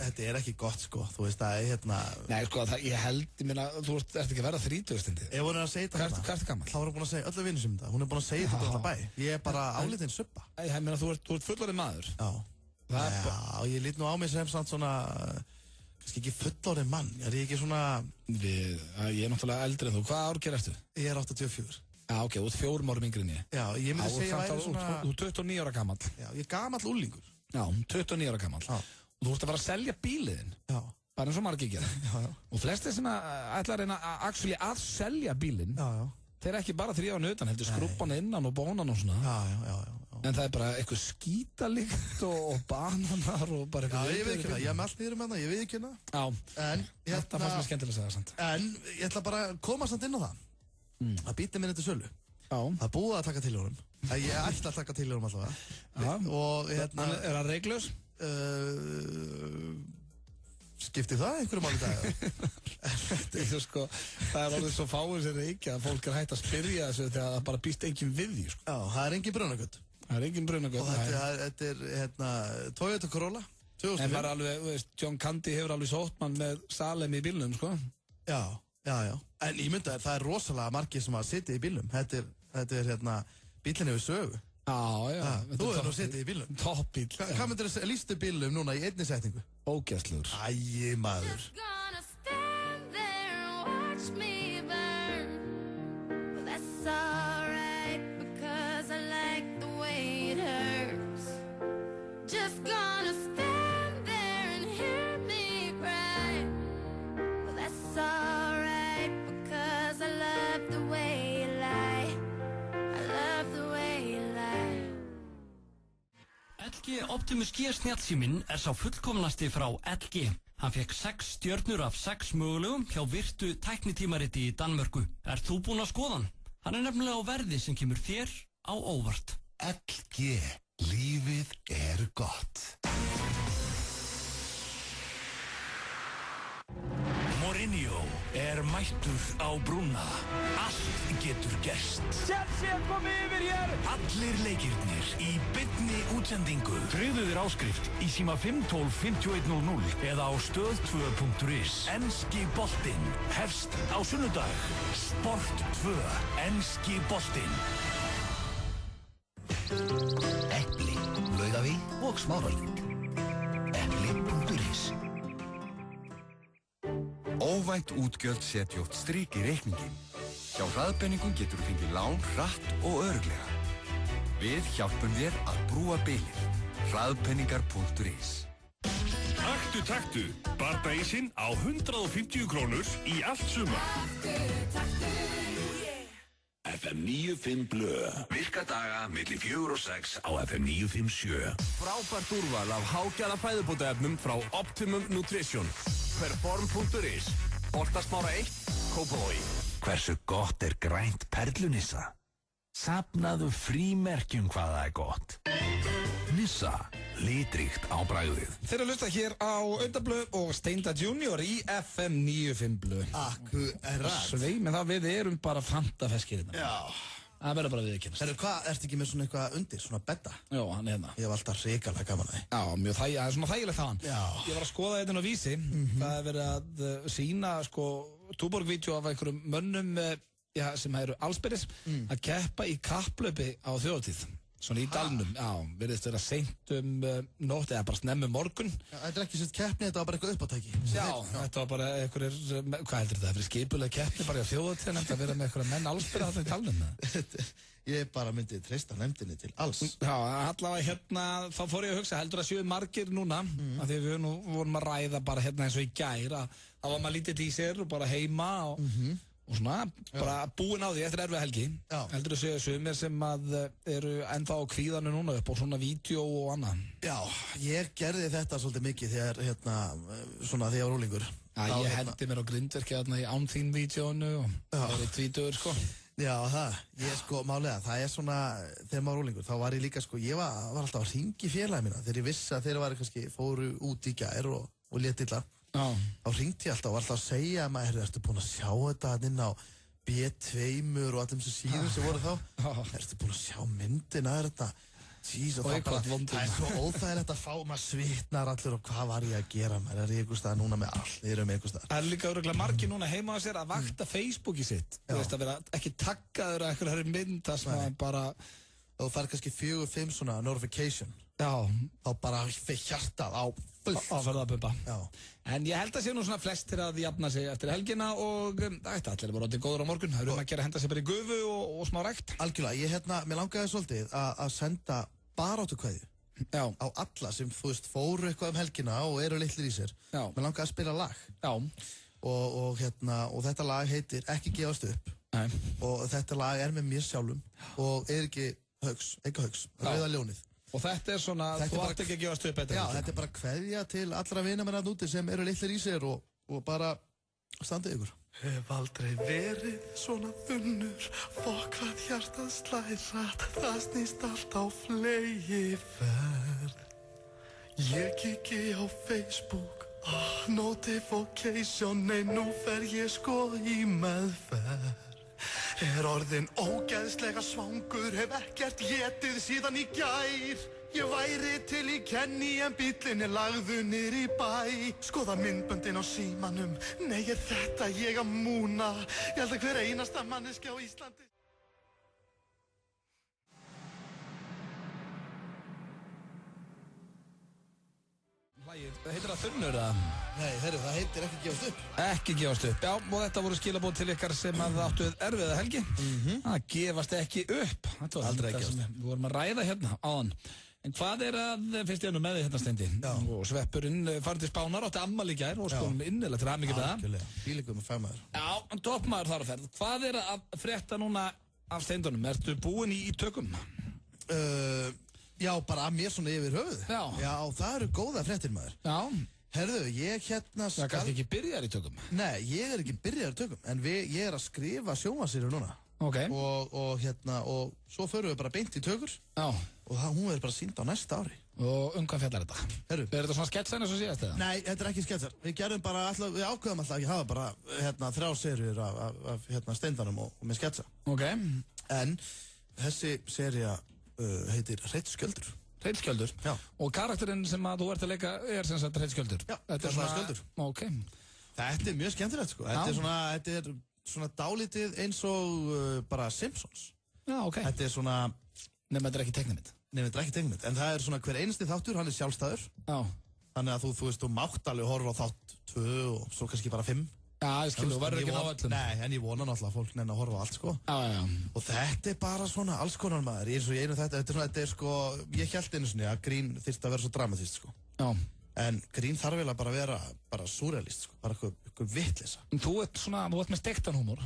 þetta er ekki gott, sko, þú veist, það er Nei, sko, ég held, þú ert ekki að verða 30, Steindi. Ef hún er að segja þetta Hvað ertu gamall? Þá er hún búin að segja öllu vinnum sem þetta, hún er búin að segja þetta alltaf bæ. Ég er bara álitinn subba. Þú ert fullorðinn maður. Já, ég lít nú á mig sem samt svona, kannski ekki fullorðinn mann, er ég ekki svona Ég er náttúrulega eldri en þú, hvað ár gerð ertu? Ég er 84. Já, ok, þú ert 4 árum yngri en ég. Já, ég myndi segja að væri svona Þú ert 29 ára gamall. Já, ég er gamall úlingur. Já, 29 ára gamall. Og þú ert að fara að selja bíliðinn. Já. Bara eins og margir gera. Já. Og flestir sem ætla að reyna að selja bílinn, þeir ekki bara þrífa hann utan, heldur skrúbban innan og bónan og svona. Já. En það er bara eitthvað skítalikt og bananar og bara eitthvað. Já, ég veit ekki það, ég er með allt niður með það, ég veit ekki það. Já, en þetta fannst mér skemmtilega að segja samt. En ég ætla bara að koma samt inn á það. Að bílinn minn til sölu. Já. Það búið að taka til í honum. Ég ætla að taka til í honum allavega. Já. Og Er hann reglus? Skiptir það einhverju máli í dag? Sko, það er alveg svo fáið sér reykja að fólk er hægt að spyrja þessu þegar það bara býst enginn við því, sko. Já, það er engin brunagöld. Það er engin brunagöld. Og þetta er Toyota Corolla 2005. En var alveg, þú veist, John Candy hefur alveg sótt mann með Salem í bílnum, sko. Já. En ég myndi að það er rosalega margir sem að sitja í bílnum. Þetta er hérna, bílinn hefur sögu. Já. Þú hefur nú sitið í bílnum. Topp bíl. Hvað myndir að lýstu bílnum núna í einni setningu? Ógeðslegur. Æi, maður. LG Optimus G snjallsíminn er sá fullkomnasti frá LG. Hann fekk 6 stjörnur af 6 mögulegum hjá virtu tæknitímariti í Danmörku. Ert þú búinn að skoða hann? Hann er nefnilega á verði sem kemur þér á óvart. LG. Lífið er gott. Mourinho er mættur á brúna. Allt getur gerst. Chelsea er komið yfir hér. Allir leikirnir í beinni útsendingu. Tryggðu þér áskrift í síma 512 5100 eða á stöð2.is. Enski boltinn hefst á sunnudag. Sport 2. Enski boltinn. Epli, Laugavík og Smáralind. Epli.is. Óvænt útgjöld setja oft strik í reikningin. Hjá Hraðbenningum getur þú fengið lán hratt og örugglega. Við hjálpum þér að brúa bilið. Hraðpenningar.is. Taktu, bardagísinn á 150 krónur í allt sumar. FM 95 Blö. Virka daga milli 4 og 6 á FM 957. Frábært úrval af hágæða fæðubótaefnum frá Optimum Nutrition. Perform.is. Holtasmára 1, Kópavogi. Hversu gott er grænt perlunissa? Safnaðu frímerkjum hvað það er gott. Nissa, litríkt á bragðið. Þeir eru að hlusta hér á Auðablö og Steinda Junior í FM 95 Blö. Akkurat. Svei, með það við erum bara fantafeskir hérna. Já. Það verður bara við ekki. Herru, hvað, ertu ekki með svona eitthvað undir, svona bedda? Já, hann er hérna. Ég hef alltaf hrikalega gaman að því. Já, mjög það er svona þægilegt þaðan. Já. Ég var að skoða þetta á Vísi. Það er verið að sýna, sko, túborgvídeó af einhverjum mönnum sem eru allsbyrðis að keppa í kapplaupi á þjóðatíð. Svona í dalnum, já, virðist vera seint nótt eða bara snemmu morgun. Já, þetta er ekki sérst keppni, þetta var bara eitthvað uppátæki. Já, þetta var bara einhverjir, hvað heldur þetta, það fyrir skipulega keppni bara á þjóðatíð að vera með einhverja menn allsbyrða þarna í dalnum. Ég bara myndi treysta nefndinni til alls. Já, allavega hérna, þá fór ég að hugsa, heldur að séu margir núna, af því við vorum að ræða bara hérna eins og í gær, að það var maður lítið í sér og bara heima og svona, bara búin á því eftir erfið helgi. Já. Heldur að séu sumir sem að eru ennþá á kvíðanu núna upp á svona vídeo og annað. Já, ég gerði þetta svolítið mikið þegar, svona þegar ég var úlingur. Já, ég hendi mér á grindverki hérna í án þín vídeónu og það er í tvítugur, sko. Já, málega, það er svona, þegar maður var úlingur, þá var ég líka, ég var alltaf að hringi félagi mína, þegar ég vissi að þeir var kannski fóru út í gær og létt illa. Þá hringti ég alltaf og var alltaf að segja að maður, ertu búin að sjá þetta inn á B2 og allum sem síðan sem voru þá? Ertu búin að sjá myndina þetta? Það er svo óþægilegt að fá, maður svitnar allir og hvað var ég að gera, maður er í einhver stað núna með allt, ég er einhver stað. Það er líka örugglega margir núna heima á sér að vakta Facebooki sitt, þú veist að vera ekki taggaður að eitthvað mynd, það sem að bara... Þú fær kannski 4-5 svona notification. Já. Þá bara fyrir hjartað á fullt. Á ferðabumba. Já. En ég held að sé nú svona flestir að jafna sig eftir helgina og þetta allir er bara orðið góður á morgun. Það eru að gera henda sig bara í gufu og smá rækt. Algjörlega, mér langaði svolítið að senda baráttukveðju. Já. Á alla sem, þú veist, fóru eitthvað helgina og eru litlir í sér. Já. Mér langaði að spila lag. Já. Og þetta lag heitir Ekki gefast upp. Nei. Og þetta lag er með mér sjálfum og er ekki Hauks, Rauða ljónið. Og þetta er svona, þú átt ekki að gefast upp þetta. Já, þetta er bara kveðja til allra vina mér að núti sem eru litlir í sér og bara standið ykkur. Hef aldrei verið svona þunnur, fokk hvað hjartað slærat, það snýst allt á fleygiferð. Ég kiki á Facebook, notification, nei nú fer ég sko í meðferð. Er orðin ógeðslega svangur, hef ekkert getið síðan í gær. Ég væri til í Kenny en bíllinn lagður niður í bæ. Skoða myndböndin á símanum. Nei, þetta ég að múna. Ég held að hver einasta manneskja á Íslandi. Lagið, heitir það Þunnur eða? Nei, heyrðu, það heitir Ekki gefast upp. Ekki gefast upp, já, og þetta voru skilaboð til ykkar sem að áttuð erfiða helgi. Það gefast ekki upp. Þetta var aldrei að gefast upp. Við vorum að ræða hérna áðan. En hvað að, finnst ég nú með þið hérna Steindi? Og sveppurinn farið til Spánar, átti ammali í gær og skoðum innilega til hamingju með það. Algjörlega, fílingum með fæmaður. Já, toppmaður þar að ferð. Hvað að frétta núna af Steindunum? Ertu búinn í tökum? Já, bara að mér svona yfir höfuð. Já, það eru góða fréttir maður. Já. Herðu, ég hérna skal... Það er kannski ekki byrjar í tökum? Nei, ég er ekki byrjar í tökum, en ég er að skrifa sjónvarpsseríu núna. Ok. Og svo förum við bara beint í tökur. Já. Og hún verður bara sýnd á næsta ári. Og hvað fjallar þetta? Herru. Er þetta svona sketsar eins og síðast eða? Nei, þetta er ekki sketsar. Við ákveðum alltaf ekki að hafa bara 3 seríur af Steindanum og með sketsa. Ok. En þessi sería heitir Hreinn Skjöldur. Hreinn Skjöldur? Já. Og karakterinn sem að þú ert að leika er sem sagt Hreinn Skjöldur? Já, þetta er svona Skjöldur. Ok. Þetta er mjög skemmtilegt sko. Þetta er svona dálítið eins og bara Simpsons. Já, ok. Þetta er svona... Nefnum þetta er ekki teiknimynd. En það er svona hver einasti þáttur, hann er sjálfstæður. Já. Þannig að þú veist, þú mátt alveg horfa á þátt 2 og svo kannski bara 5. Já, ég skilur, þú verður ekki á öllum. Nei, en ég vona náttúrulega að fólk nenni að horfa á allt, sko. Já. Og þetta er bara svona alls konar maður. Eins og í einu þetta er sko, ég held einu sinni að grín þyrst að vera svo dramatískt, sko. Já. En grín þarf vel að bara vera bara súrrealist, sko. Bara eitthvað vitleysa. Þú ert með steiktan húmor.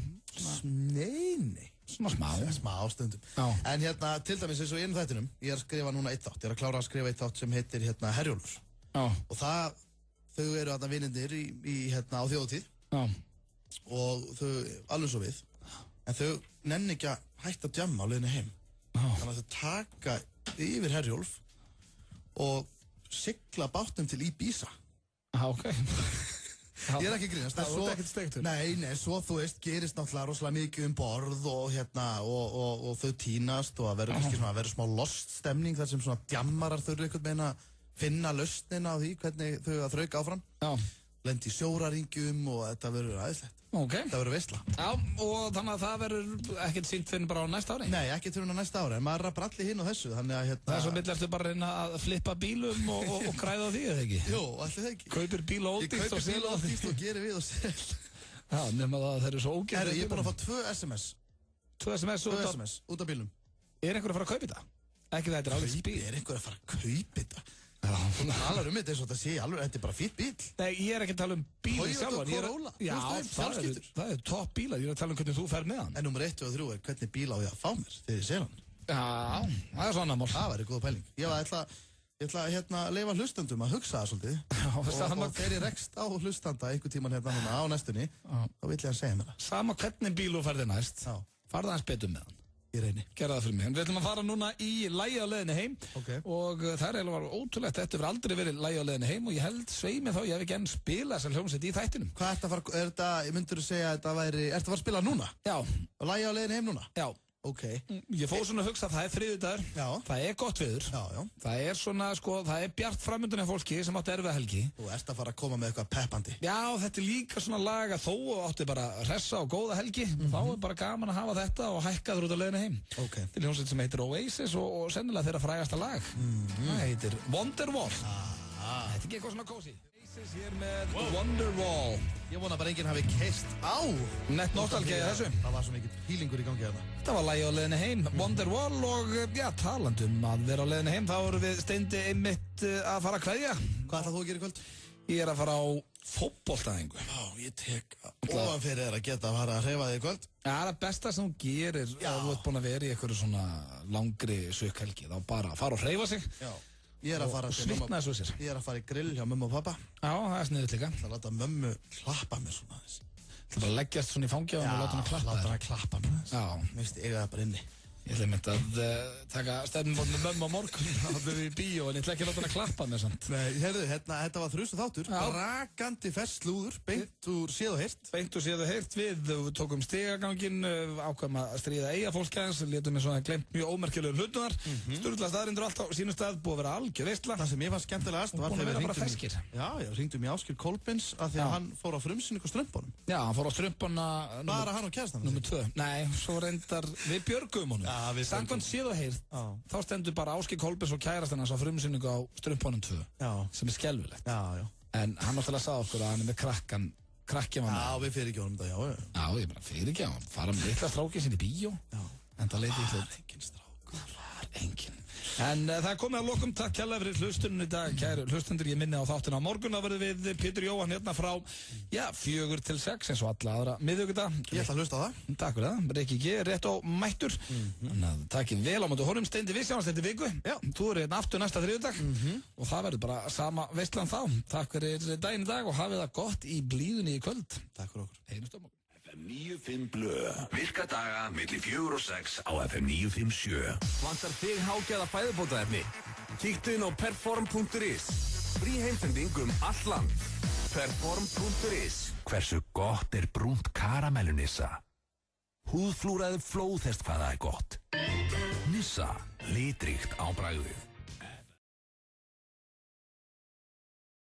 Nei. Svona smá. Smá stundum. Já. En hérna, til dæmis eins og í einu þættinum, ég er að skrifa núna eitt þátt. Ég er að klára að skrifa eitt þátt sem heitir Herjólfur. Já. Og þau eru þarna vinirnir á þjóðhátíð. Já. Og þau alveg svo við. En þau nenni ekki að hætta að djamma á leiðinni heim. Þannig að þau taka yfir Herjólf og sigla bátnum til Ibiza. Ok. Ég er ekki að grínast. Það er ekkert steiktur. Nei, svo þú veist, gerist náttúrulega rosalega mikið borð og þau tínast og það verður smá lost stemning þar sem svona djammarar þurru einhvern veginn að finna lausnina á því hvernig þau að þrauka áfram. Já. Lendi í sjóraringjum og þetta verður æðislegt. Ok. Það verður veisla. Já, og þannig að það verður ekkert sýnt fyrir bara á næsta ári? Nei, ekkert fyrir á næsta ári, en maður er bara allir hinn á þessu, þannig að Það er svo mitt ertu bara að reyna að flippa bílum og græða því, eða ekki? Jú, allir það ekki. Kaupir bíl og ódýrt og Ég kaupir bíl og ódýrt og gerir við og sel. Já, nema það þeir eru svo ógeð. Herru, ég er búin að fá 2 SMS. 2 SMS út af bílum. Er einhver að fara að kaupa þetta? Ekki það, þetta er alveg spíl. Er einhver að fara að kaupa þetta? Þú talar þetta eins og þetta sé alveg, þetta er bara fýtt bíl. Nei, ég er ekki að tala um bílinn sjálfan. Toyota Corolla. Já, það er topp bílar, ég er að tala um hvernig þú fer með hann. En nummer 1 og 3 er hvernig bíl á ég að fá mér þegar ég sé hann. Já, það er svona mál. Það væri góð pæling. Ég ætla að leyfa hlustandum að hugsa það svolítið. Og þegar ég rekst á hlustanda einhver tíman á næstunni, þá vill ég að segja mér það. Sama hvernig bíl þú ferði næst, farðu aðeins betur með hann. Ég reyni. Gerða það fyrir mig. En við ætlum að fara núna í lagið á leiðinni heim. Og það er eiginlega ótrúlegt. Þetta hefur aldrei verið lagið á leiðinni heim og ég held svei mig þá, ég hef ekki enn spilað þessar hljómsveit í þættinum. Hvað myndur þú segja að þetta væri, ertu að fara að spila núna? Já. Og lagið á leiðinni heim núna? Já. Ok. Ég fóð svona að hugsa að það er þriðjudagur. Já. Það er gott veður. Já. Það er svona, það er bjart framöndan af fólki sem átti erfiða helgi. Þú ert að fara að koma með eitthvað peppandi. Já, þetta er líka svona lag að þó átti bara hressa og góða helgi. Þá er bara gaman að hafa þetta og hækka þér út á leiðinni heim. Ok. Til hljómsveit sem heitir Oasis og sennilega þeirra frægasta lag. Það heitir Wonderwall. Þetta er ekki eitthvað svona kósi. Oasis hér með Wonderwall. Ég vona bara enginn hafi keist á. Nett nostalgía í þessu. Það var svo mikið healingur í gangi þarna. Þetta var lagið á leiðinni heim, Wonderwall og já, talandum að vera á leiðinni heim, þá erum við Steindi einmitt að fara að kveðja. Hvað ætlað þú að gera í kvöld? Ég er að fara á fótboltaæfingu. Já, ég tek ofan fyrir þér að geta að fara að hreyfa þig í kvöld. Já, það er besta sem þú gerir að þú ert búin að vera í einhverju svona langri sökhelgi, þá bara fara og hreyfa sig. Já. Ég er að fara Ég er að fara í grill hjá mömmu og pappa. Já, það er sniðut líka. Það láta mömmu klappa mér svona aðeins. Það bara leggjast svona í fangja og láta hana klappa mér aðeins. Já. Mér finnst ég að það bara inni. Ég ætla mynd að taka stefnumót með mömmu á morgun og við í bíó, en ég ætla ekki að láta hann að klappa með samt. Nei, heyrðu, þetta var þrjustu þáttur, brakandi festlúður, beint úr séð og heyrt. Beint úr séð og heyrt, við tókum stigaganginn, ákveðum að stríða eigafólkjans, létum við svona glemt mjög ómerkilegur hlutunar, sturla staðrindur allt á sínum stað, búið að vera algjör veistla. Það sem ég fannst skemmtilegast var þegar við hringdum í Ásgeir Kolbeins að því að hann fór á frumsýningu á strömpunum. Já, hann fór á strömpuna bara hann og kærastan Númer 2. Nei, svo reyndar við björgum honum. Samkvæmt séð og heyrt, þá stendur bara Ásgeir Kolbeins og kærastan hans á frumsýningu á strömpunum 2, sem skelfilegt. En hann náttúrulega sagði okkur að hann með krakki var með. Já, við fyrirgjóðum þetta, já, ég bara fyrirgjóðum, fara með litla strákið sinni í bíó. En það leiti í hlut. Engin strák. Það var engin. En það er komið að lokum, takk kærlega fyrir hlustunum í dag, kæru hlustundur, ég minni á þáttina á morgun, þá verðum við Pétur Jóhann hérna frá, 4 til 6, eins og alla aðra miðvikudag. Ég ætla að hlusta á það. Takk fyrir það, Rikki G, rétt á mættur, þannig að takkið vel á móti honum, Steindi við sjáumst þetta viku, þú eru hérna aftur næsta þriðjudag, og það verður bara sama veistlan þá, takk fyrir daginn í dag og hafið það gott í blíðunni í kvöld. Takk fyrir okkur. Heyrumst á morgun. FM 95 Blö. Virka daga milli 4 og 6 á FM 957. Vantar þig hágæða fæðubótaefni? Kíktu inn á perform.is. Frí heimsending allt land. Perform.is. Hversu gott er brúnt karamellu Nissa? Húðflúraði flóðhest hvað það er gott. Nissa, litríkt á bragðið.